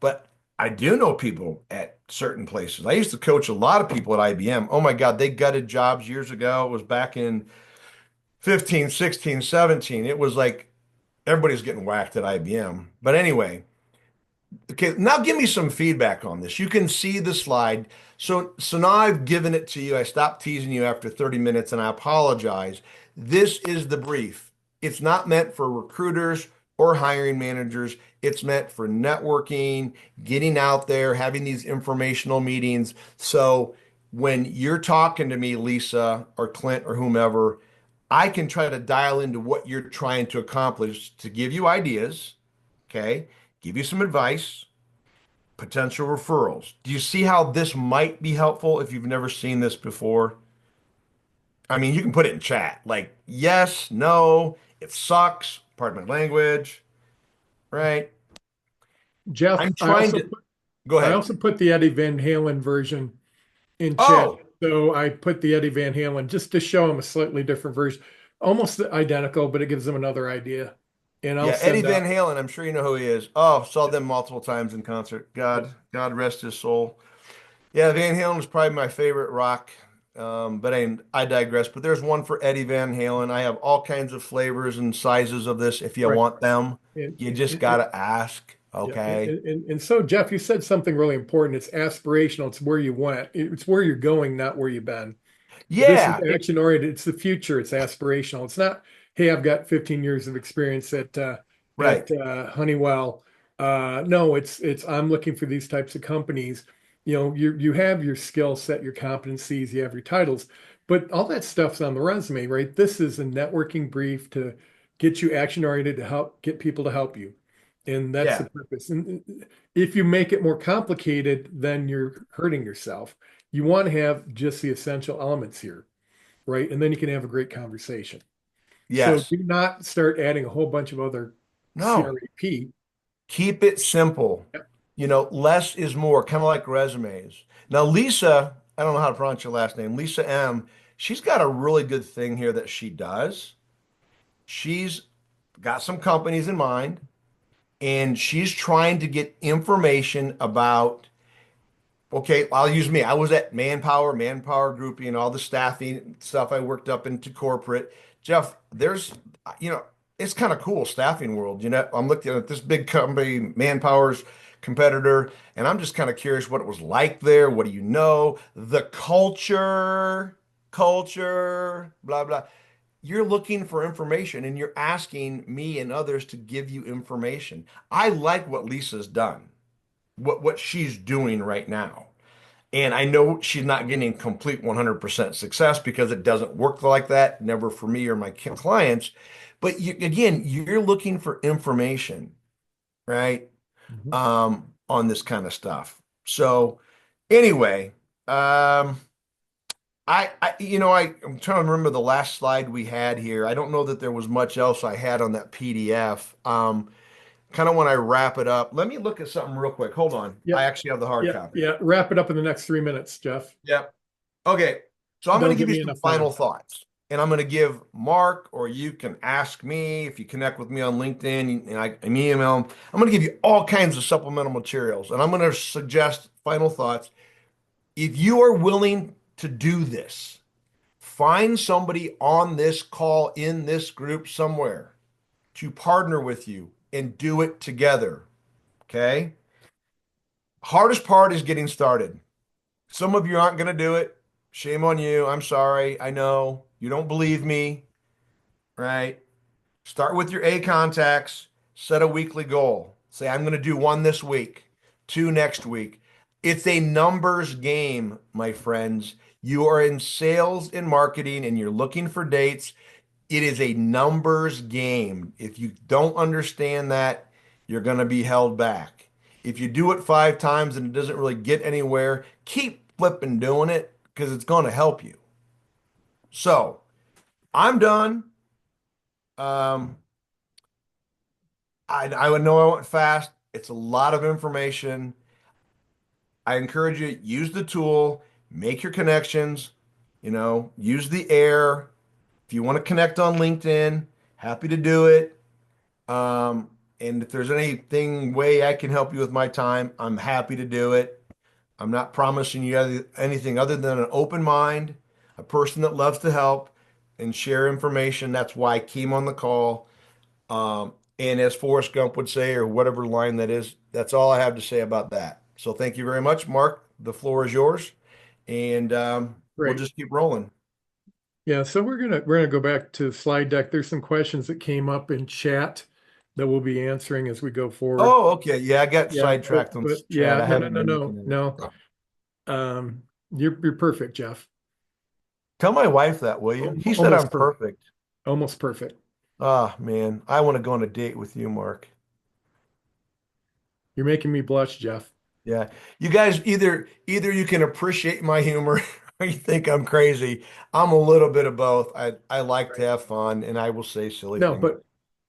but I do know people at certain places. I used to coach a lot of people at IBM. Oh my God, they gutted jobs years ago. It was back in 15, 16, 17. It was like everybody's getting whacked at IBM. But anyway, okay, now give me some feedback on this. You can see the slide. So now I've given it to you. I stopped teasing you after 30 minutes and I apologize. This is the brief. It's not meant for recruiters or hiring managers. It's meant for networking, getting out there, having these informational meetings. So when you're talking to me, Lisa or Clint or whomever, I can try to dial into what you're trying to accomplish to give you ideas, okay? Give you some advice, potential referrals. Do you see how this might be helpful if you've never seen this before? I mean, you can put it in chat, like yes, no, it sucks, pardon my language, right? Jeff, I'm trying to go I ahead. also put the Eddie Van Halen version in chat. Oh, So I put the Eddie Van Halen just to show him a slightly different version, almost identical, but it gives them another idea. And I'll yeah, Eddie send Van out. Halen, I'm sure you know who he is. Oh, saw them multiple times in concert. God rest his soul. Yeah, Van Halen is probably my favorite rock. But I digress. But there's one for Eddie Van Halen. I have all kinds of flavors and sizes of this. If you Right. want them, And, you just gotta ask. yeah, Okay. and so Jeff, you said something really important. It's aspirational. It's where you went. It's where you're going, not where you've been. This is Yeah. action oriented. It's the future. It's aspirational. It's not, hey, I've got 15 years of experience Right. at Honeywell. No, it's I'm looking for these types of companies. You know, you have your skill set, your competencies, you have your titles, but all that stuff's on the resume, right? This is a networking brief to get you action oriented to help get people to help you. And that's the Yeah. purpose. And if you make it more complicated, then you're hurting yourself. You want to have just the essential elements here, right? And then you can have a great conversation. So Yes. do not start adding a whole bunch of other No. CREP. Keep it simple. Yep. You know, less is more, kind of like resumes. Now, Lisa, I don't know how to pronounce your last name, Lisa M. She's got a really good thing here that she does. She's got some companies in mind, and she's trying to get information about, okay, I'll use me. I was at Manpower Grouping, and all the staffing stuff I worked up into corporate. Jeff, you know, it's kind of cool, staffing world. You know, I'm looking at this big company, Manpower's competitor, and I'm just kind of curious what it was like there. What do you know? The culture, blah, blah. you're looking for information and you're asking me and others to give you information. I like what Lisa's done, what she's doing right now. And I know she's not getting complete 100% success because it doesn't work like that, never for me or my clients. But again, you're looking for information, right? Mhm. On this kind of stuff. So anyway, I'm trying to remember the last slide we had here. I don't know that there was much else I had on that PDF. Kind of when I wrap it up, let me look at something real quick. Hold on. I Yep. actually have the hard Yeah. copy. Yeah. Wrap it up in the next 3 minutes, Jeff. Yep. Okay. So I'm going That'll to give give you me some enough final time. thoughts. And I'm going to give Mark, or you can ask me if you connect with me on LinkedIn and I email. I'm going to give you all kinds of supplemental materials. And I'm going to suggest final thoughts. If you are willing to do this, find somebody on this call in this group somewhere to partner with you and do it together. Okay. Hardest part is getting started. Some of you aren't going to do it. Shame on you. I'm sorry. I know you don't believe me, right? Start with your A contacts, set a weekly goal. Say, I'm going to do one this week, two next week. It's a numbers game, my friends. You are in sales and marketing and you're looking for dates. It is a numbers game. If you don't understand that, you're going to be held back. If you do it 5 times and it doesn't really get anywhere, keep flipping doing it because it's going to help you. So I'm done. Um, I would know I went fast. It's a lot of information. I encourage you, use the tool, make your connections, use the air. If you want to connect on LinkedIn, happy to do it. And if there's anything way I can help you with my time, I'm happy to do it. I'm not promising you anything other than an open mind, a person that loves to help and share information. That's why I came on the call. And as Forrest Gump would say, or whatever line that is, that's all I have to say about that. So thank you very much, Mark. The floor is yours, and we'll Great. just keep rolling. Yeah, so we're gonna go back to the slide deck. There's some questions that came up in chat that we'll be answering as we go forward. Oh, okay. Yeah, I got Yeah, sidetracked on but chat. yeah, I no, no, haven't no, been looking no, at it. no. You're perfect, Jeff. Tell my wife that, will you? He said I'm Almost perfect. perfect. Almost perfect. Ah, man, I want to go on a date with you, Mark. You're making me blush, Jeff. Yeah. You guys either you can appreciate my humor or you think I'm crazy. I'm a little bit of both. I like to Right. have fun and I will say silly No, things.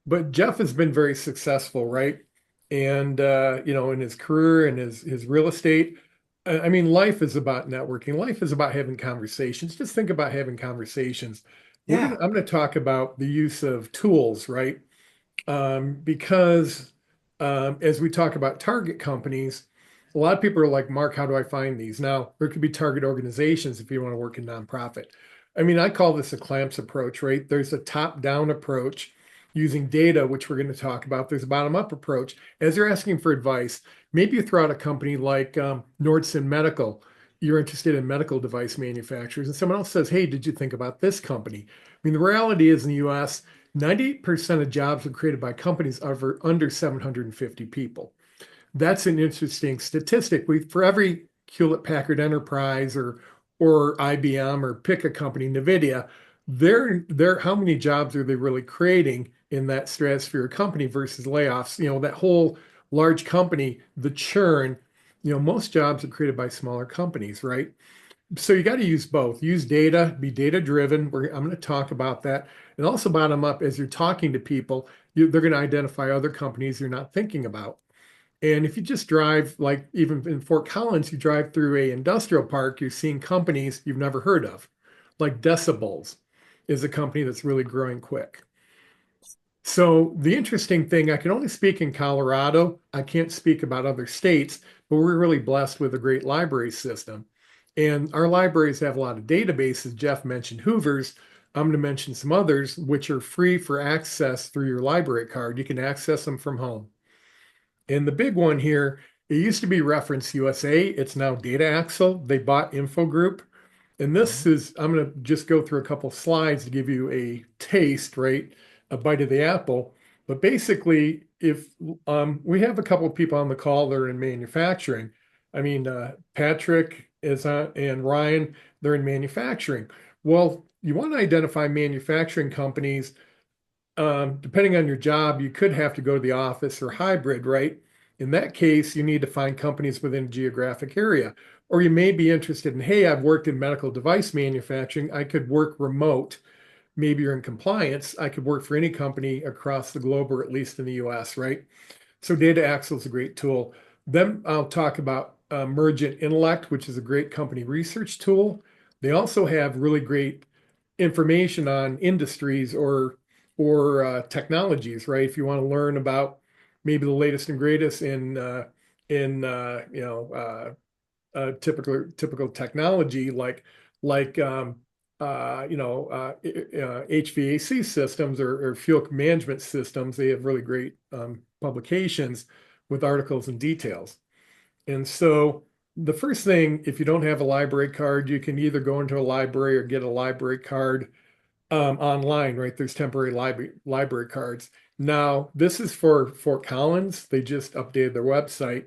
but Jeff has been very successful, right? And in his career and his real estate. I mean, life is about networking. Life is about having conversations. Just think about having conversations. Yeah. I'm gonna talk about the use of tools, right? Because as we talk about target companies, a lot of people are like, Mark, how do I find these? Now, there could be target organizations if you want to work in nonprofit. I mean, I call this a clamps approach, right? There's a top-down approach using data, which we're going to talk about. There's a bottom-up approach. As you're asking for advice, maybe you throw out a company like Nordson Medical. You're interested in medical device manufacturers, and someone else says, hey, did you think about this company? I mean, the reality is in the US, 98% of jobs are created by companies under 750 people. That's an interesting statistic. For every Hewlett Packard Enterprise or IBM or pick a company, NVIDIA, they're how many jobs are they really creating in that stratosphere of company versus layoffs? That whole large company, the churn, most jobs are created by smaller companies, right? So you got to use both. Use data, be data driven. I'm going to talk about that. And also bottom up, as you're talking to people, they're going to identify other companies you're not thinking about. And if you just drive, like even in Fort Collins, you drive through a industrial park, you're seeing companies you've never heard of. Like Decibels is a company that's really growing quick. So the interesting thing, I can only speak in Colorado. I can't speak about other states, but we're really blessed with a great library system. And our libraries have a lot of databases. Jeff mentioned Hoover's. I'm going to mention some others which are free for access through your library card. You can access them from home. And the big one here, it used to be Reference USA. It's now Data Axle. They bought Infogroup. And this is, I'm going to just go through a couple slides to give you a taste, right? A bite of the apple. But basically, if we have a couple of people on the call that are in manufacturing. I mean, Patrick is on, and Ryan, they're in manufacturing. Well, you want to identify manufacturing companies. Depending on your job, you could have to go to the office or hybrid, right? In that case, you need to find companies within a geographic area. Or you may be interested in, hey, I've worked in medical device manufacturing. I could work remote. Maybe you're in compliance. I could work for any company across the globe or at least in the US, right? So Data Axle is a great tool. Then I'll talk about Mergent Intellect, which is a great company research tool. They also have really great information on industries or technologies, right? If you want to learn about maybe the latest and greatest in typical technology like HVAC systems or fuel management systems, they have really great publications with articles and details. And so the first thing, if you don't have a library card, you can either go into a library or get a library card online, right? There's temporary library cards. Now, this is for Fort Collins. They just updated their website.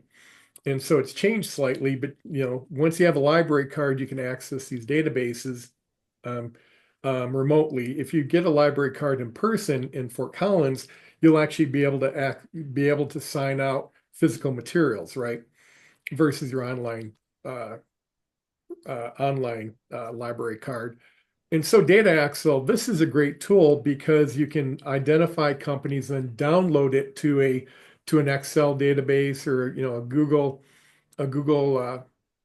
And so it's changed slightly, but once you have a library card, you can access these databases um, remotely. If you get a library card in person in Fort Collins, you'll actually be able to sign out physical materials, right? Versus your uh, online library card. And so Data Axle, this is a great tool because you can identify companies and download it to an Excel database or a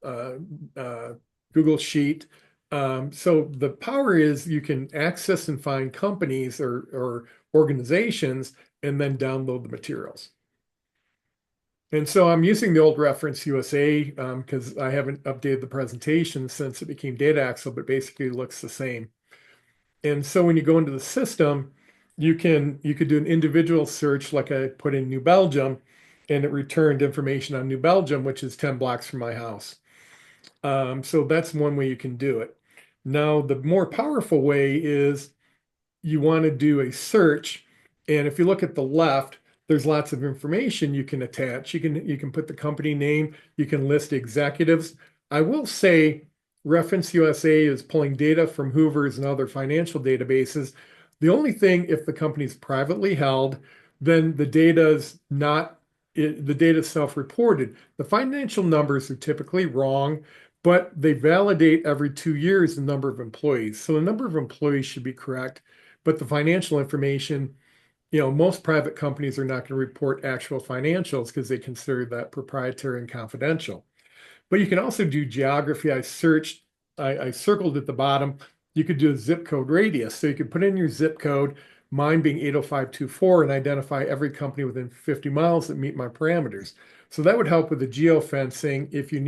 uh, uh, Google sheet. So the power is you can access and find companies or organizations and then download the materials. And so I'm using the old reference USA because I haven't updated the presentation since it became Data Axle, but basically it looks the same. And so when you go into the system, you could do an individual search like I put in New Belgium, and it returned information on New Belgium, which is 10 blocks from my house. So that's one way you can do it. Now, the more powerful way is you want to do a search, and if you look at the left, there's lots of information you can attach. You can put the company name, you can list executives. I will say Reference USA is pulling data from Hoover's and other financial databases. The only thing, if the company's privately held, then the data's not the data is self-reported. The financial numbers are typically wrong, but they validate every 2 years the number of employees. So the number of employees should be correct, but the financial information, most private companies are not going to report actual financials because they consider that proprietary and confidential. But you can also do geography. I circled at the bottom. You could do a zip code radius. So you could put in your zip code, mine being 80524, and identify every company within 50 miles that meet my parameters. So that would help with the geofencing if you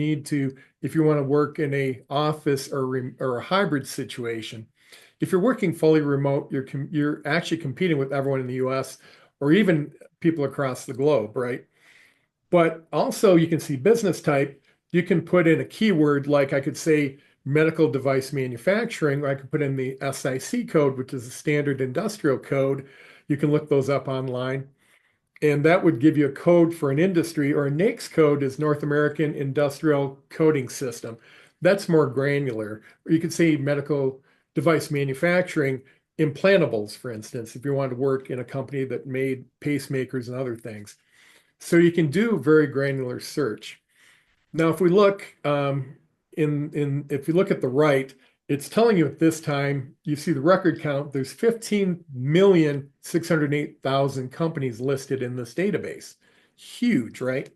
want to work in a office or a hybrid situation. If you're working fully remote, you're actually competing with everyone in the US or even people across the globe, right? But also you can see business type. You can put in a keyword like I could say medical device manufacturing, or I could put in the SIC code, which is a standard industrial code. You can look those up online. And that would give you a code for an industry, or a NAICS code is North American Industrial Coding System. That's more granular. Or you could say medical device manufacturing, implantables, for instance, if you wanted to work in a company that made pacemakers and other things. So you can do very granular search. Now, if we look if you look at the right, it's telling you at this time, you see the record count, there's 15,608,000 companies listed in this database. Huge, right?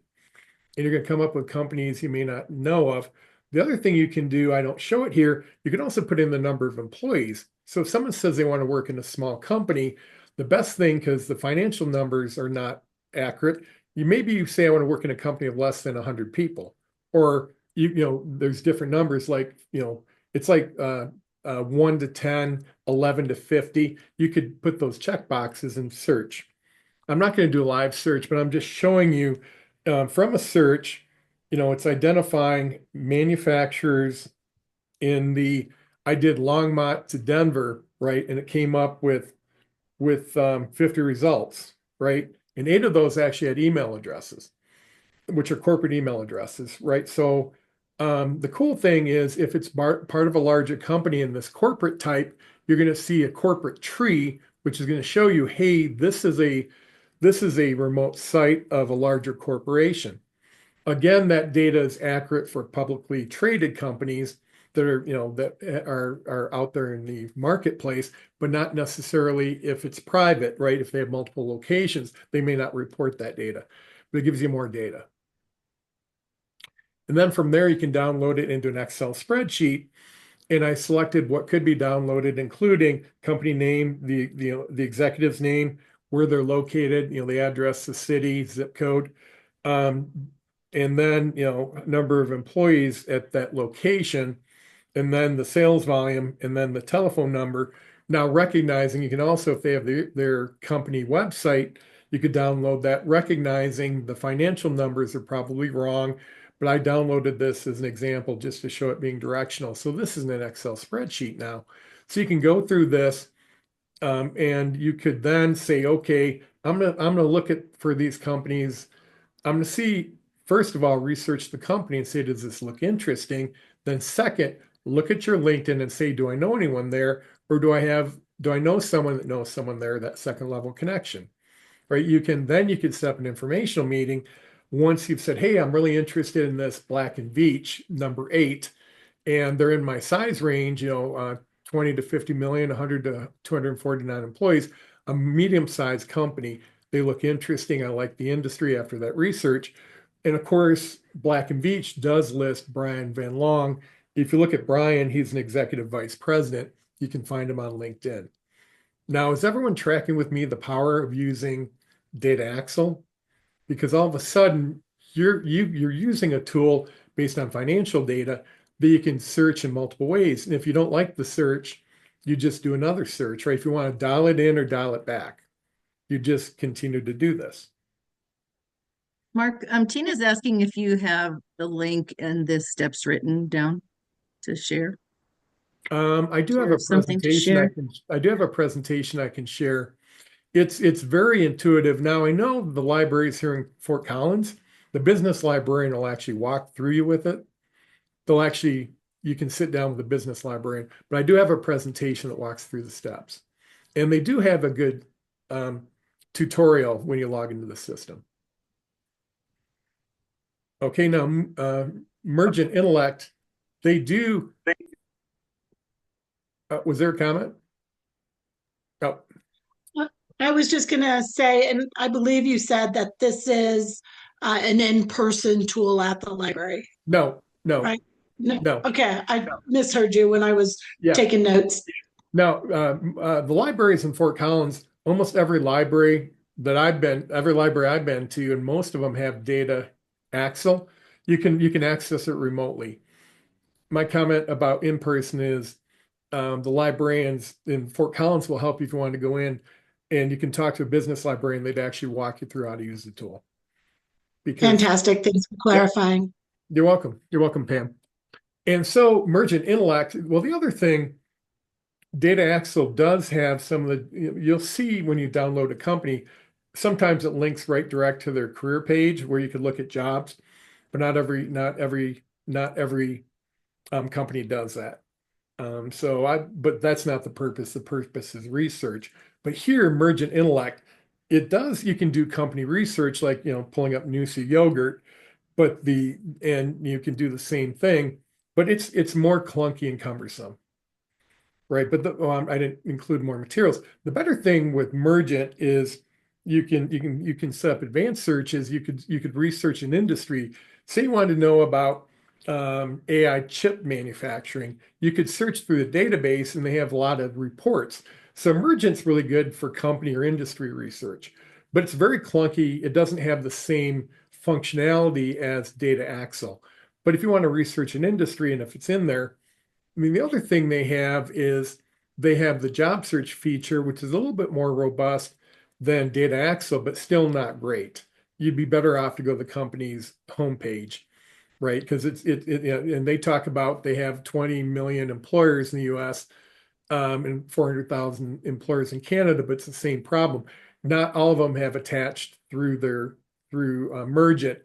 And you're going to come up with companies you may not know of. The other thing you can do, I don't show it here, you can also put in the number of employees. So if someone says they want to work in a small company, the best thing, because the financial numbers are not accurate, maybe you say I want to work in a company of less than 100 people, or there's different numbers like it's like 1 to 10, 11 to 50. You could put those check boxes and search. I'm not going to do a live search, but I'm just showing you from a search, it's identifying manufacturers I did Longmont to Denver, right? And it came up with 50 results, right? And 8 of those actually had email addresses, which are corporate email addresses, right? So the cool thing is if it's part of a larger company in this corporate type, you're going to see a corporate tree, which is going to show you, hey, this is a remote site of a larger corporation. Again, that data is accurate for publicly traded companies that are out there in the marketplace, but not necessarily if it's private, right? If they have multiple locations, they may not report that data, but it gives you more data. And then from there, you can download it into an Excel spreadsheet. And I selected what could be downloaded, including company name, the executive's name, where they're located, the address, the city, zip code, um, and then number of employees at that location, and then the sales volume, and then the telephone number. Now, recognizing you can also, if they have their company website, you could download that, recognizing the financial numbers are probably wrong, but I downloaded this as an example just to show it being directional. So this is an Excel spreadsheet now. So you can go through this, and you could then say, okay, I'm gonna look at for these companies. I'm gonna see, first of all, research the company and say, does this look interesting? Then second, look at your LinkedIn and say, do I know anyone there? Or do I know someone that knows someone there, that second level connection? Right? You can set up an informational meeting once you've said, hey, I'm really interested in this Black and Veatch number 8, and they're in my size range, 20 to 50 million, 100 to 249 employees, a medium-sized company. They look interesting. I like the industry after that research. And of course, Black and Veatch does list Brian Van Long. If you look at Brian, he's an executive vice president. You can find him on LinkedIn. Now, is everyone tracking with me the power of using Data Axle? Because all of a sudden you're using a tool based on financial data that you can search in multiple ways. And if you don't like the search, you just do another search, right? If you want to dial it in or dial it back, you just continue to do this. Mark, Tina's asking if you have the link and the steps written down to share. I do have a Something to presentation share. I do have a presentation I can share. It's very intuitive. Now I know the libraries here in Fort Collins, the business librarian will actually walk through you with it. You can sit down with the business librarian, but I do have a presentation that walks through the steps. And they do have a good tutorial when you log into the system. Okay, now Mergent Intellect, they do. Was there a comment? Oh, I was just going to say, and I believe you said that this is an in-person tool at the library, no. right? No. No. Okay, I misheard you when I was Yeah. taking notes. Now, the libraries in Fort Collins, almost every library I've been to, and most of them have Data Axle. You can access it remotely. My comment about in person is the librarians in Fort Collins will help you if you want to go in, and you can talk to a business librarian. They'd actually walk you through how to use the tool. Fantastic. Thanks for clarifying. You're welcome. You're welcome, Pam. And so Mergent Intellect, well, the other thing, Data Axle does have some of the, you'll see when you download a company, sometimes it links right direct to their career page where you could look at jobs, but not every company does that. But that's not the purpose. The purpose is research. But here, Mergent Intellect, you can do company research, like, pulling up Noosa yogurt, and you can do the same thing, but it's more clunky and cumbersome, right? But I didn't include more materials. The better thing with Mergent is you can set up advanced searches. You could research an industry. Say you wanted to know about AI chip manufacturing, you could search through the database and they have a lot of reports. So Mergent's really good for company or industry research, but it's very clunky. It doesn't have the same functionality as Data Axle. But if you want to research an industry and if it's in there, I mean, the other thing they have is they have the job search feature, which is a little bit more robust than Data Axle, but still not great. You'd be better off to go to the company's homepage. right? Because and they talk about they have 20 million employers in the U.S. And 400,000 employers in Canada, but it's the same problem. Not all of them have attached through Mergent,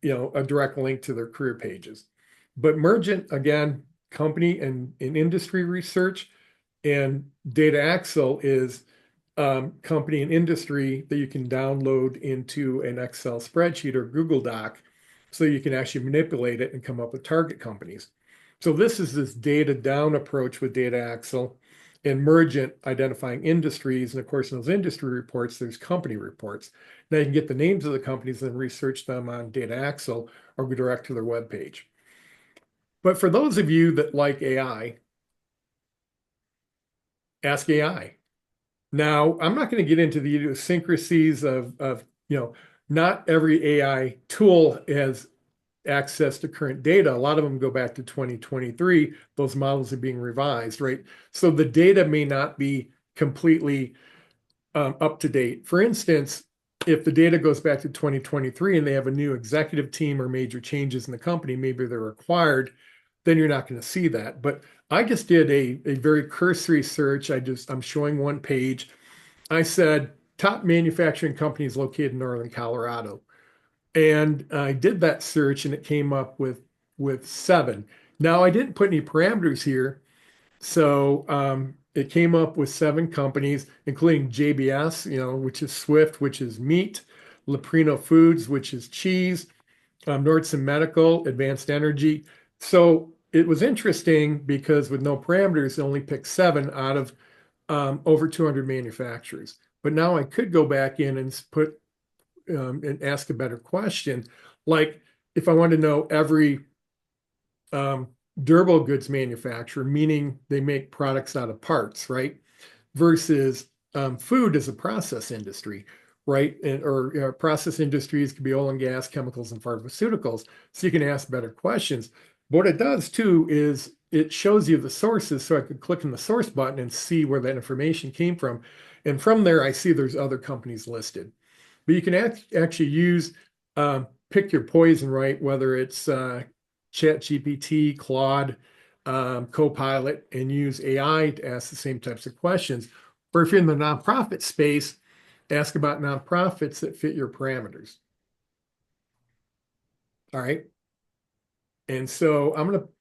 a direct link to their career pages. But Mergent, again, company and in industry research, and Data Axle is company and industry that you can download into an Excel spreadsheet or Google Doc so you can actually manipulate it and come up with target companies. So this is this data down approach with Data Axle and Mergent identifying industries. And of course, in those industry reports, there's company reports. Now you can get the names of the companies and research them on Data Axle or go direct to their webpage. But for those of you that like AI, ask AI. Now, I'm not going to get into the idiosyncrasies of not every AI tool has access to current data. A lot of them go back to 2023. Those models are being revised, right? So the data may not be completely up to date. For instance, if the data goes back to 2023 and they have a new executive team or major changes in the company, maybe they're acquired, then you're not going to see that. But I just did a very cursory search. I'm showing one page. I said top manufacturing companies located in northern Colorado. And I did that search and it came up with 7. Now I didn't put any parameters here. So it came up with 7 companies, including JBS, which is Swift, which is meat, Leprino Foods, which is cheese, Nordson Medical, Advanced Energy. So it was interesting because with no parameters, it only picked 7 out of over 200 manufacturers. But now I could go back in and put and ask a better question. Like if I want to know every durable goods manufacturer, meaning they make products out of parts, right? Versus food as a process industry, right? Or process industries could be oil and gas, chemicals, and pharmaceuticals. So you can ask better questions. But what it does too is it shows you the sources. So I could click on the source button and see where that information came from. And from there, I see there's other companies listed. But you can actually use pick your poison, right? Whether it's ChatGPT, Claude, Copilot, and use AI to ask the same types of questions. Or if you're in the nonprofit space, ask about nonprofits that fit your parameters. All right. And so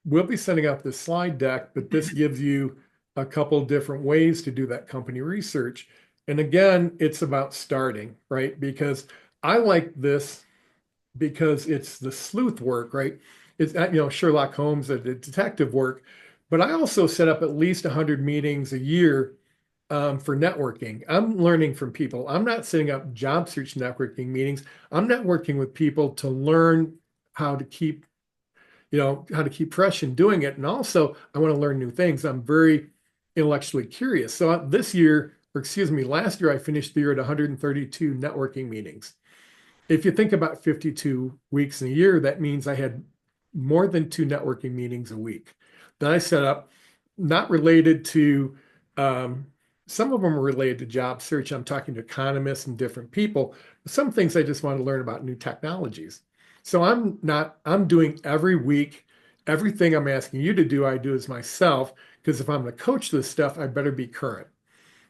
we'll be sending out this slide deck, but this gives you a couple different ways to do that company research. And again, it's about starting, right? Because I like this because it's the sleuth work, right? It's Sherlock Holmes, the detective work, but I also set up at least 100 meetings a year for networking. I'm learning from people. I'm not setting up job search networking meetings. I'm networking with people to learn how to keep fresh in doing it. And also I want to learn new things. I'm very intellectually curious. So last year, I finished the year at 132 networking meetings. If you think about 52 weeks in a year, that means I had more than 2 networking meetings a week that I set up, not related to, some of them are related to job search. I'm talking to economists and different people. Some things I just want to learn about new technologies. So I'm doing every week, everything I'm asking you to do, I do as myself, because if I'm going to coach this stuff, I better be current,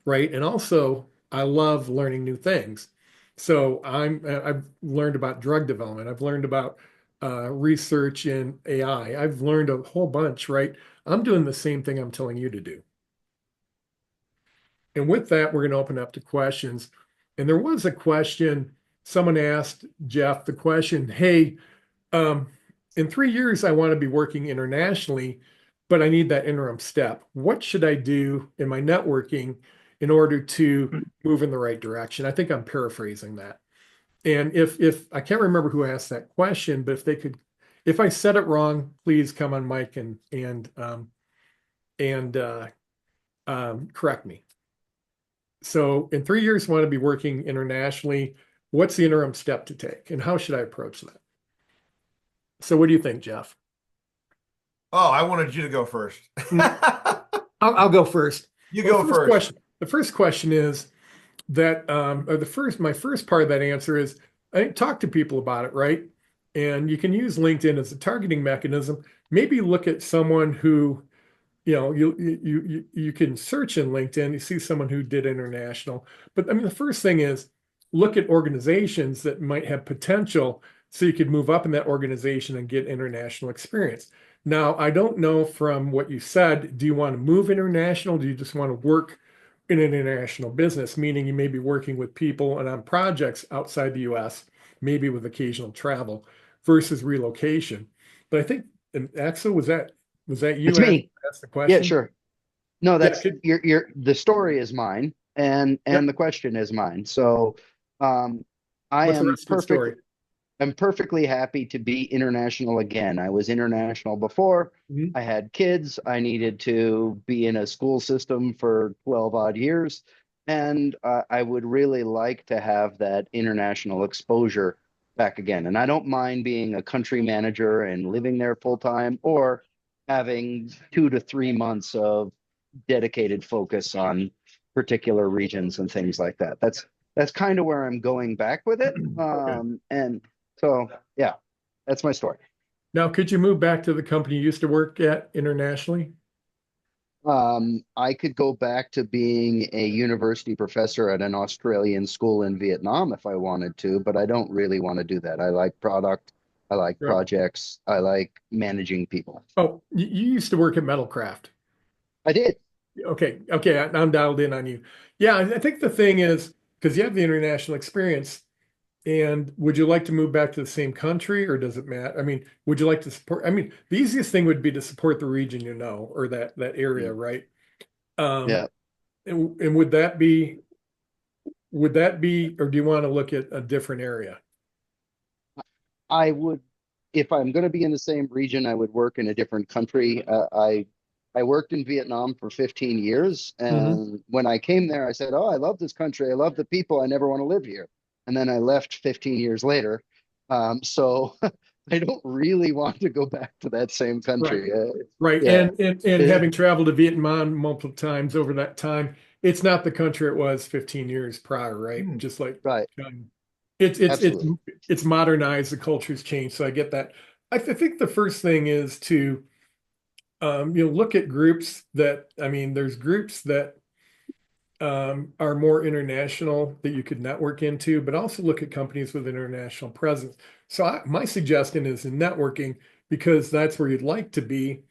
right? And also, I love learning new things. So I've learned about drug development. I've learned about research in AI. I've learned a whole bunch, right? I'm doing the same thing I'm telling you to do. And with that, we're going to open up to questions. And there was a question, someone asked Jeff the question, hey, in 3 years, I want to be working internationally, but I need that interim step. What should I do in my networking in order to move in the right direction? I think I'm paraphrasing that. And if I can't remember who asked that question, but if I said it wrong, please come on mic and correct me. So in 3 years, I want to be working internationally. What's the interim step to take, and how should I approach that? So what do you think, Jeff? Oh, I wanted you to go first. I'll go first. You go first. The first question is that, my first part of that answer is, I talk to people about it, right? And you can use LinkedIn as a targeting mechanism. Maybe look at someone who, you can search in LinkedIn, you see someone who did international. But I mean, the first thing is look at organizations that might have potential so you could move up in that organization and get international experience. Now, I don't know from what you said, do you want to move international? Do you just want to work in an international business, meaning you may be working with people and on projects outside the US, maybe with occasional travel versus relocation? But I think, and Axel, was that you It's me. asked the Yeah, question? sure. No, Yeah, that's the story is mine and yep. the question is mine. So I What's the am rest of the story? I'm perfectly happy to be international again. I was international before. Mhm. I had kids. I needed to be in a school system for 12 odd years. And I would really like to have that international exposure back again. And I don't mind being a country manager and living there full time or having 2 to 3 months of dedicated focus on particular regions and things like that. That's kind of where I'm going back with it. Okay. And so, yeah, that's my story. Now, could you move back to the company you used to work at internationally? I could go back to being a university professor at an Australian school in Vietnam if I wanted to, but I don't really want to do that. I like product, I like Right. projects, I like managing people. Oh, you used to work at Metalcraft. I did. Okay, okay, I'm dialed in on you. Yeah, I think the thing is because you have the international experience, and would you like to move back to the same country, or does it matter? I mean, would you like to support? I mean, the easiest thing would be to support the region, or that area, right? Um, Yeah. and would that be, or do you want to look at a different area? I would, if I'm going to be in the same region, I would work in a different country. I worked in Vietnam for 15 years, Hmm. and when I came there, I said, "Oh, I love this country. I love the people. I never want to live here." And then I left 15 years later. So I don't really want to go back to that same Right. country. Right. Yeah, And it, having traveled to Vietnam multiple times over that time, it's not the country it was 15 years prior, right? Hmm. Just like right, it's it's it's absolutely. it's modernized, the culture's changed. So I get that. I think the first thing is to look at groups that, I mean, there's groups that are more international that you could network into, but also look at companies with international presence. So my suggestion is in networking, because that's where you'd like to be,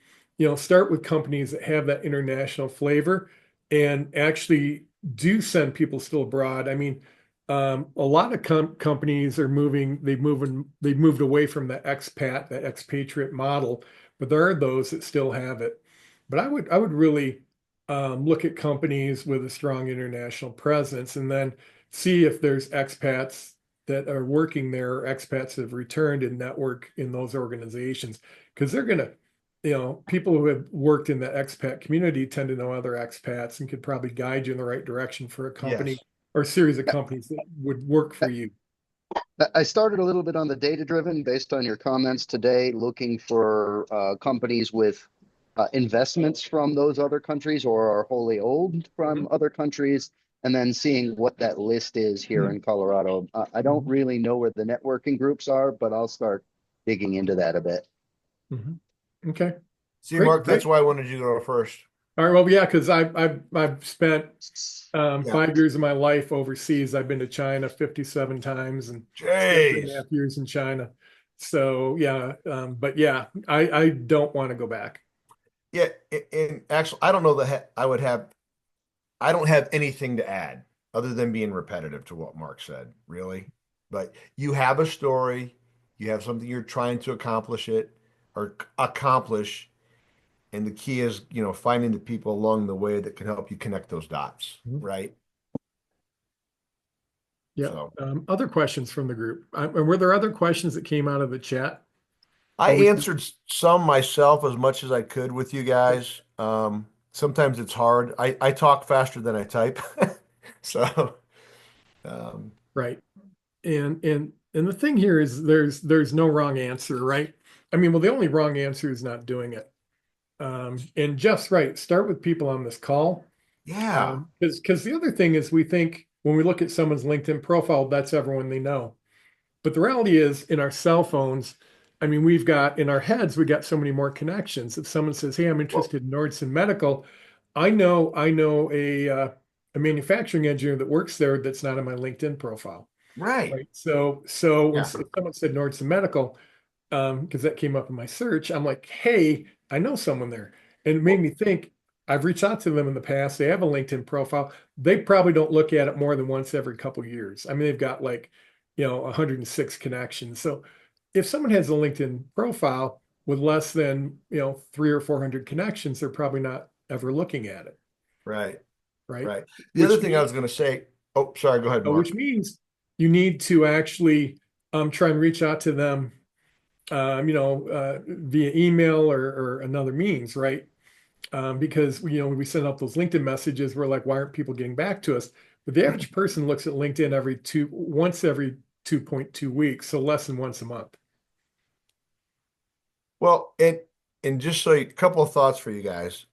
start with companies that have that international flavor and actually do send people still abroad. I mean, a lot of companies are they've moved away from the expat, that expatriate model, but there are those that still have it. But I would really look at companies with a strong international presence and then see if there's expats that are working there or expats that have returned and network in those organizations because they're going to, people who have worked in the expat community tend to know other expats and could probably guide you in the right direction for a company Yes. or a series of companies that would work for you. I started a little bit on the data driven based on your comments today, looking for companies with investments from those other countries or are wholly owned from other countries, and then seeing what that list is here in Colorado. I don't Mhm. really know where the networking groups are, but I'll start digging into that a bit. Mhm. Okay, See, great, Mark, that's great. why I wanted you to go first. All right, well, yeah, because I've spent Yeah. 5 years of my life overseas. I've been to China 57 times and spent three and a Jeez. half years in China. So yeah, but yeah, I don't want to go back. Yeah. And actually, I don't know that I don't have anything to add other than being repetitive to what Mark said, really. But you have a story, you have something you're trying to accomplish. And the key is, finding the people along the way that can help you connect those dots, Mhm. right? Yeah. So Other questions from the group? And were there other questions that came out of the chat? I Oh, we. answered some myself as much as I could with you guys. Sometimes it's hard. I talk faster than I type. So, um, Right. And the thing here is there's no wrong answer, right? I mean, well, the only wrong answer is not doing it. And just right, start with people on this call. yeah. Because the other thing is we think when we look at someone's LinkedIn profile, that's everyone they know. But the reality is, in our cell phones, I mean, we've got in our heads, we got so many more connections. If someone says, "Hey, I'm Well, interested in Nordson Medical," I know a manufacturing engineer that works there that's not on my LinkedIn profile, right. right? So when Yeah. if someone said Nordson Medical, because that came up in my search, I'm like, "Hey, I know someone there," and it made Well, me think. I've reached out to them in the past. They have a LinkedIn profile. They probably don't look at it more than once every couple of years. I mean, they've got like, 106 connections. So if someone has a LinkedIn profile with less than, 300 or 400 connections, they're probably not ever looking at it, right. right? Right. The other Which thing I means, was going to say, oh, sorry, go ahead, which Mark. means you need to actually try and reach out to them, via email or another means, right? Because when we send out those LinkedIn messages, we're like, why aren't people getting back to us? But the average person looks at LinkedIn once every 2.2 weeks, so less than once a month. Well, and just so a couple of thoughts for you guys.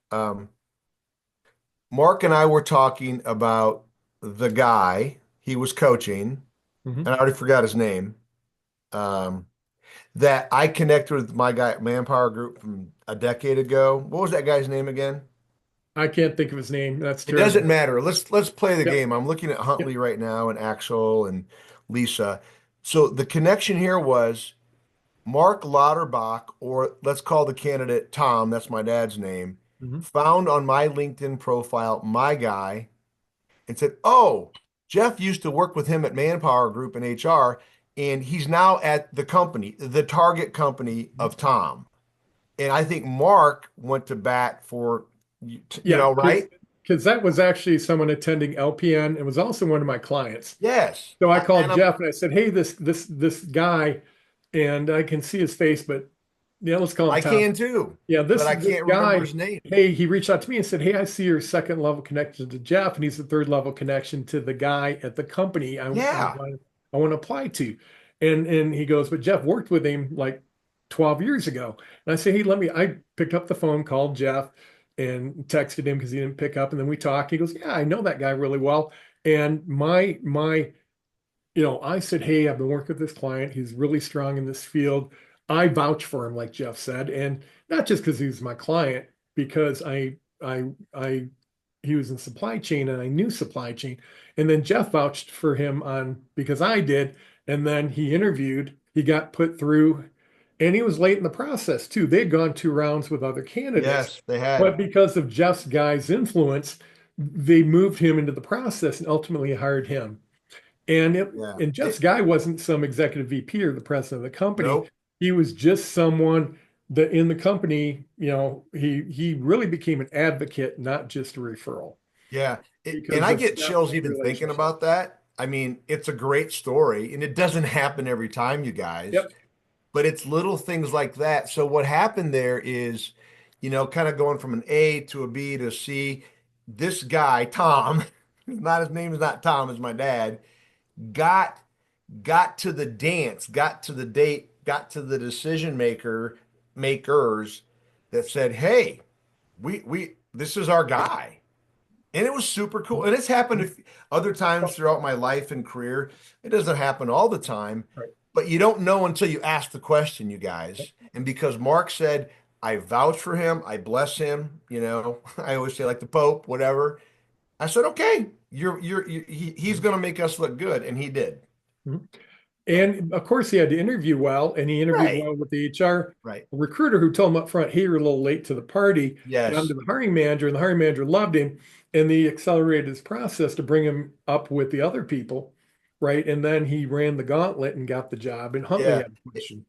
Mark and I were talking about the guy he was coaching, Mhm. and I already forgot his name. Um, that I connected with my guy at Manpower Group from a decade ago. What was that guy's name again? I can't think of his name. That's It doesn't terrible. matter. Let's play the Yep. game. I'm looking at Yep. Huntley right now and Axel and Lisa. So the connection here was Mark Lauterbach, or let's call the candidate Tom, that's my dad's name, Mhm. found on my LinkedIn profile my guy and said, "Oh, Jeff used to work with him at Manpower Group in HR, and he's now at the company, the target company Mhm. of Tom." And I think Mark went to bat for, Yeah, right? because that was actually someone attending LPN. It was also one of my clients. Yes. So I And called I'm, Jeff and I said, "Hey, this guy," and I can see his face, but let's call him I Tom. can too, Yeah, but I this can't remember guy, his name. hey, he reached out to me and said, "Hey, I see your second level connection to Jeff, and he's the third level connection to the guy at the company Yeah. I want to apply to." And he goes, "But Jeff worked with him like 12 years ago." And I say, "Hey, I picked up the phone, called Jeff, and texted him because he didn't pick up, and then we talked. He goes, "Yeah, I know that guy really well." And I said, "Hey, I've been working with this client. He's really strong in this field. I vouch for him," like Jeff said, and not just because he's my client, because I he was in supply chain and I knew supply chain. And then Jeff vouched for him on because I did. And then he interviewed, he got put through, and he was late in the process too. They'd gone 2 rounds with other candidates, Yes, they had. but because of Jeff's guy's influence, they moved him into the process and ultimately hired him. Yeah. And Jeff's guy wasn't some executive VP or the president of the company. Nope. He was just someone that in the company, he really became an advocate, not just a referral Yeah. And because I of get that chills even thinking relationship. about that. I mean, it's a great story and it doesn't happen every time, you guys, Yep. but it's little things like that. So what happened there is, kind of going from an A to a B to a C. This guy, Tom, not his name is not Tom, is my dad, got got to the dance, got to the date, got to the makers that said, "Hey, we this is our guy." And it was super cool. And it's happened other times throughout my life and career. It doesn't happen all the time, Right. but you don't know until you ask the question, you guys. And because Mark said, I vouch for him, I bless him, I always say like the Pope, whatever. I said, okay, he's going to make us look good. And he did. Mhm. So, And of course, he had to interview well, and he interviewed right, well with the HR right. recruiter who told him up front, "Hey, you're a little late to the party." Got him Yes. to the hiring manager, and the hiring manager loved him, and he accelerated his process to bring him up with the other people, right? And then he ran the gauntlet and got the job. And Huntley Yeah. had a question.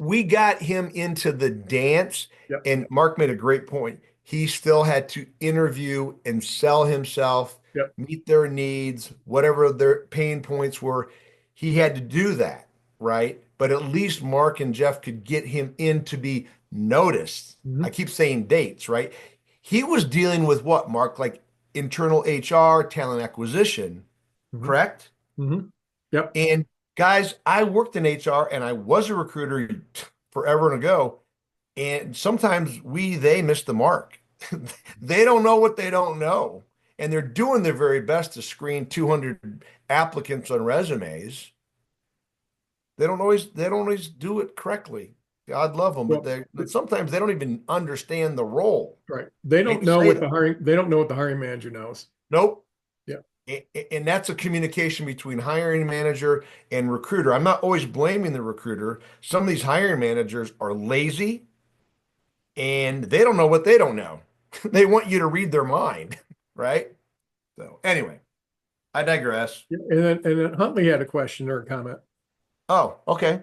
We got him into the dance, Yep. and Mark made a great point. He still had to interview and sell himself, Yep. meet their needs, whatever their pain points were. He had to do that, right? But at least Mark and Jeff could get him in to be noticed. I Hmm. keep saying dates, right? He was dealing with what, Mark? Like internal HR, talent acquisition, Hmm. correct? Hmm. Yep. And guys, I worked in HR and I was a recruiter forever ago. And sometimes they miss the mark. They don't know what they don't know. And they're doing their very best to screen 200 applicants on resumes. They don't always do it correctly. God love them, Well, but sometimes they don't even understand the role. right. They I hate don't to know say what that. they don't know what the hiring manager knows. Nope. Yeah. And that's a communication between hiring manager and recruiter. I'm not always blaming the recruiter. Some of these hiring managers are lazy and they don't know what they don't know. They want you to read their mind, right? So anyway, I digress. Yeah, and then Huntley had a question or a comment. Oh, okay.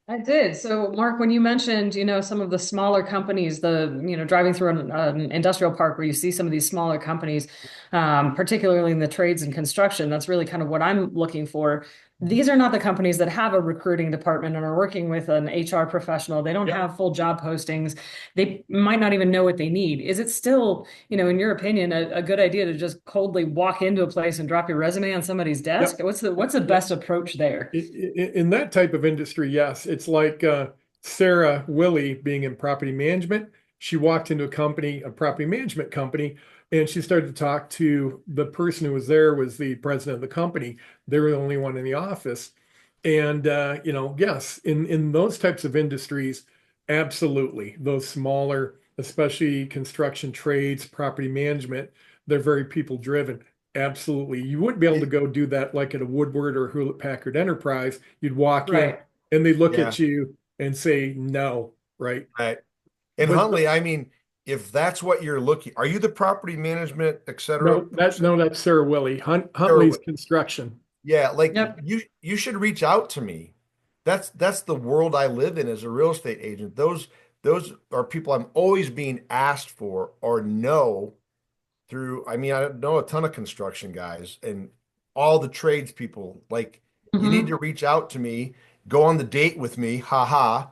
I did. So, Mark, when you mentioned, some of the smaller companies, driving through an industrial park where you see some of these smaller companies, particularly in the trades and construction, that's really kind of what I'm looking for. These are not the companies that have a recruiting department and are working with an HR professional. They don't Yep. have full job postings. They might not even know what they need. Is it still, in your opinion, a good idea to just coldly walk into a place and drop your resume on somebody's desk? Yep. What's the best approach there? In that type of industry, yes, it's like Sarah Willie being in property management. She walked into a property management company, and she started to talk to the person who was there, was the president of the company. They were the only one in the office. And yes, in those types of industries, absolutely. Those smaller, especially construction trades, property management, they're very people driven. Absolutely. You wouldn't be able to go do that like at a Woodward or Hewlett Packard Enterprise. You'd walk in Right. and they look Yeah, at you and say no, right? right. And But Huntley, I mean, if that's what you're looking, are you the property management, et cetera person? that's Sarah Willie. Huntley's Or construction. yeah, like Yep. you should reach out to me. That's the world I live in as a real estate agent. Those are people I'm always being asked for or know through. I mean, I know a ton of construction guys and all the tradespeople. Like you need Hmm. to reach out to me, go on the date with me, haha,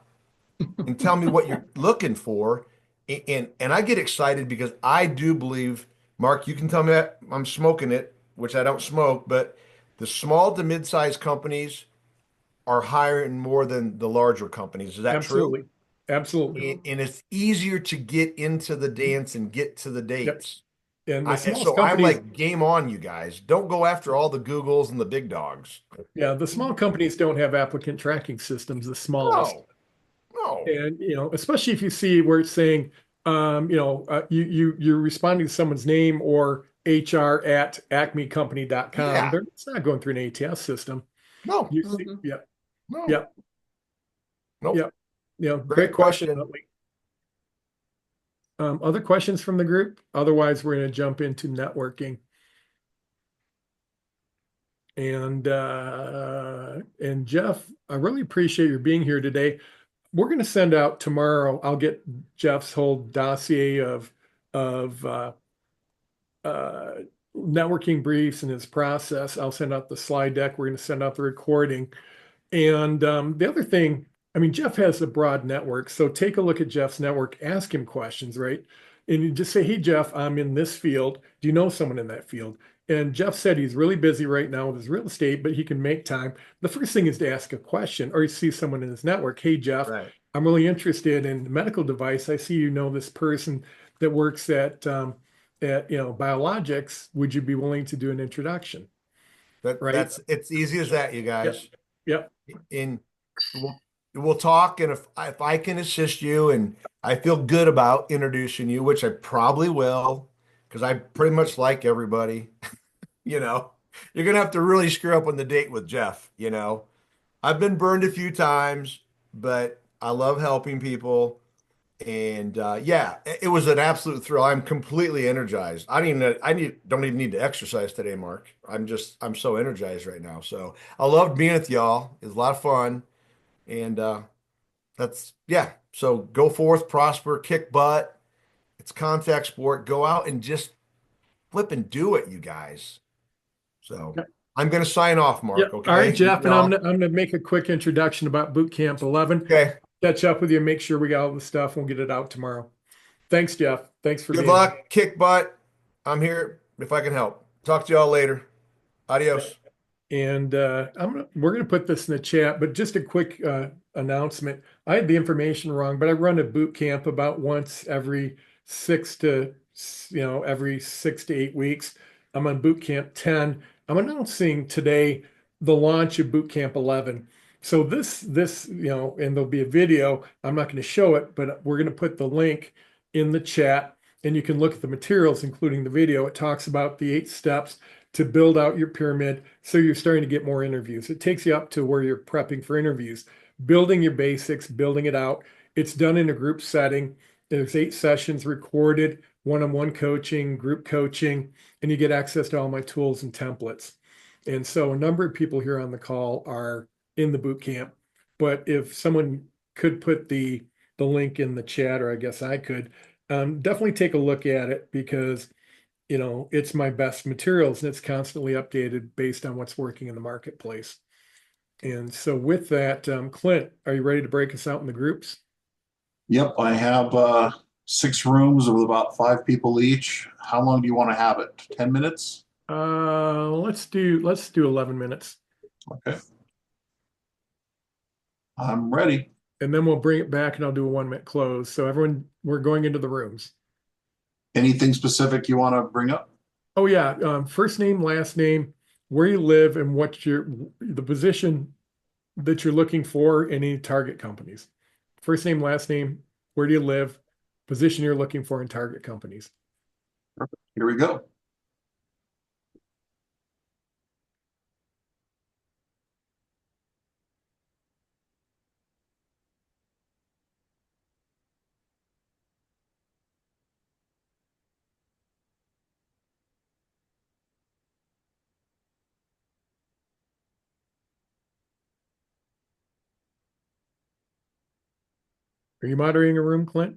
and tell me what you're looking for. And I get excited because I do believe, Mark, you can tell me that I'm smoking it, which I don't smoke, but the small to mid-sized companies are hiring more than the larger companies. Is that true? Absolutely. Absolutely. And it's easier to get into the dance and get to the Yep. dates. And the I smallest so I'm companies, like, game on, you guys. Don't go after all the Googles and the big dogs. yeah, the small companies don't have applicant tracking systems, the smallest. No, no. And especially if you see where it's saying, you're responding to someone's name or HR at acmecompany.com. Yeah, It's not going through an ATS system. no, You see, Hmm. yeah, no, yeah, nope. yeah. Great Great question, question. Huntley. Other questions from the group? Otherwise, we're going to jump into networking. And Jeff, I really appreciate your being here today. We're going to send out tomorrow. I'll get Jeff's whole dossier of networking briefs and his process. I'll send out the slide deck. We're going to send out the recording. And the other thing, I mean, Jeff has a broad network. So take a look at Jeff's network, ask him questions, right? And you just say, hey, Jeff, I'm in this field. Do you know someone in that field? And Jeff said he's really busy right now with his real estate, but he can make time. The first thing is to ask a question or you see someone in his network. Hey, Jeff, Right. I'm really interested in medical device. I see you know this person that works at biologics. Would you be willing to do an introduction? Right? That's it's easy as that, you Yep. guys. Yep. And we'll talk, and if I can assist you, and I feel good about introducing you, which I probably will, because I pretty much like everybody. You know, you're gonna have to really screw up on the date with Jeff. I've been burned a few times, but I love helping people. And yeah, it was an absolute thrill. I'm completely energized. Don't even need to exercise today, Mark. I'm so energized right now. So I loved being with y'all. It was a lot of fun. And yeah. So go forth, prosper, kick butt. It's contact sport. Go out and just flip and do it, you guys. So I'm going to sign off, Mark. Yep. Okay. All right, Jeff, and I'm Y'all. gonna make a quick introduction about Boot Camp 11. Okay. Catch up with you, make sure we got all the stuff. We'll get it out tomorrow. Thanks, Jeff. Thanks for Good being here. luck. Kick butt. I'm here if I can help. Talk to y'all later. Adios. And we're gonna put this in the chat, but just a quick announcement. I had the information wrong, but I run a boot camp about once every 6 to 8 weeks. I'm on boot camp 10. I'm announcing today the launch of boot camp 11. So this, and there'll be a video. I'm not going to show it, but we're going to put the link in the chat and you can look at the materials, including the video. It talks about the 8 steps to build out your pyramid so you're starting to get more interviews. It takes you up to where you're prepping for interviews, building your basics, building it out. It's done in a group setting. There's 8 sessions recorded, one-on-one coaching, group coaching, and you get access to all my tools and templates. And so a number of people here on the call are in the boot camp. But if someone could put the link in the chat, or I guess I could, definitely take a look at it because it's my best materials and it's constantly updated based on what's working in the marketplace. And so with that, Clint, are you ready to break us out in the groups? Yep, I have 6 rooms with about 5 people each. How long do you want to have it? 10 minutes? Let's do 11 minutes. Okay. I'm ready. And then we'll bring it back and I'll do a 1-minute close. So everyone, we're going into the rooms. Anything specific you want to bring up? Oh yeah, first name, last name, where you live, and what's the position that you're looking for in any target companies. First name, last name, where do you live, position you're looking for in target companies. Perfect. Here we go. Are you moderating a room, Clint?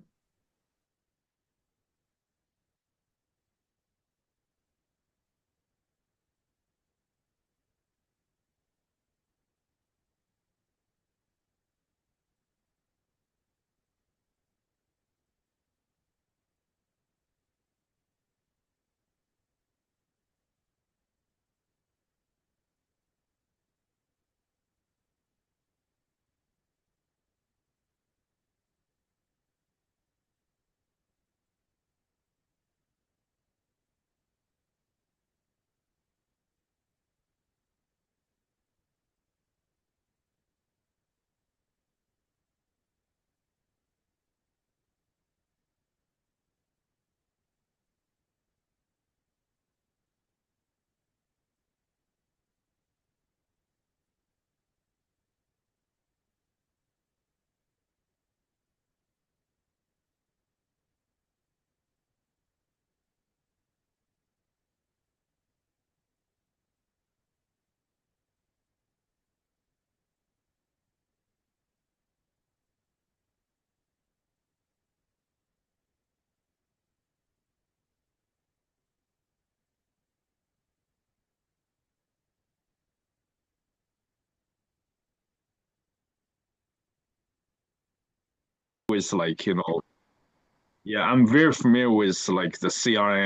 With yeah, I'm very familiar with like the CRM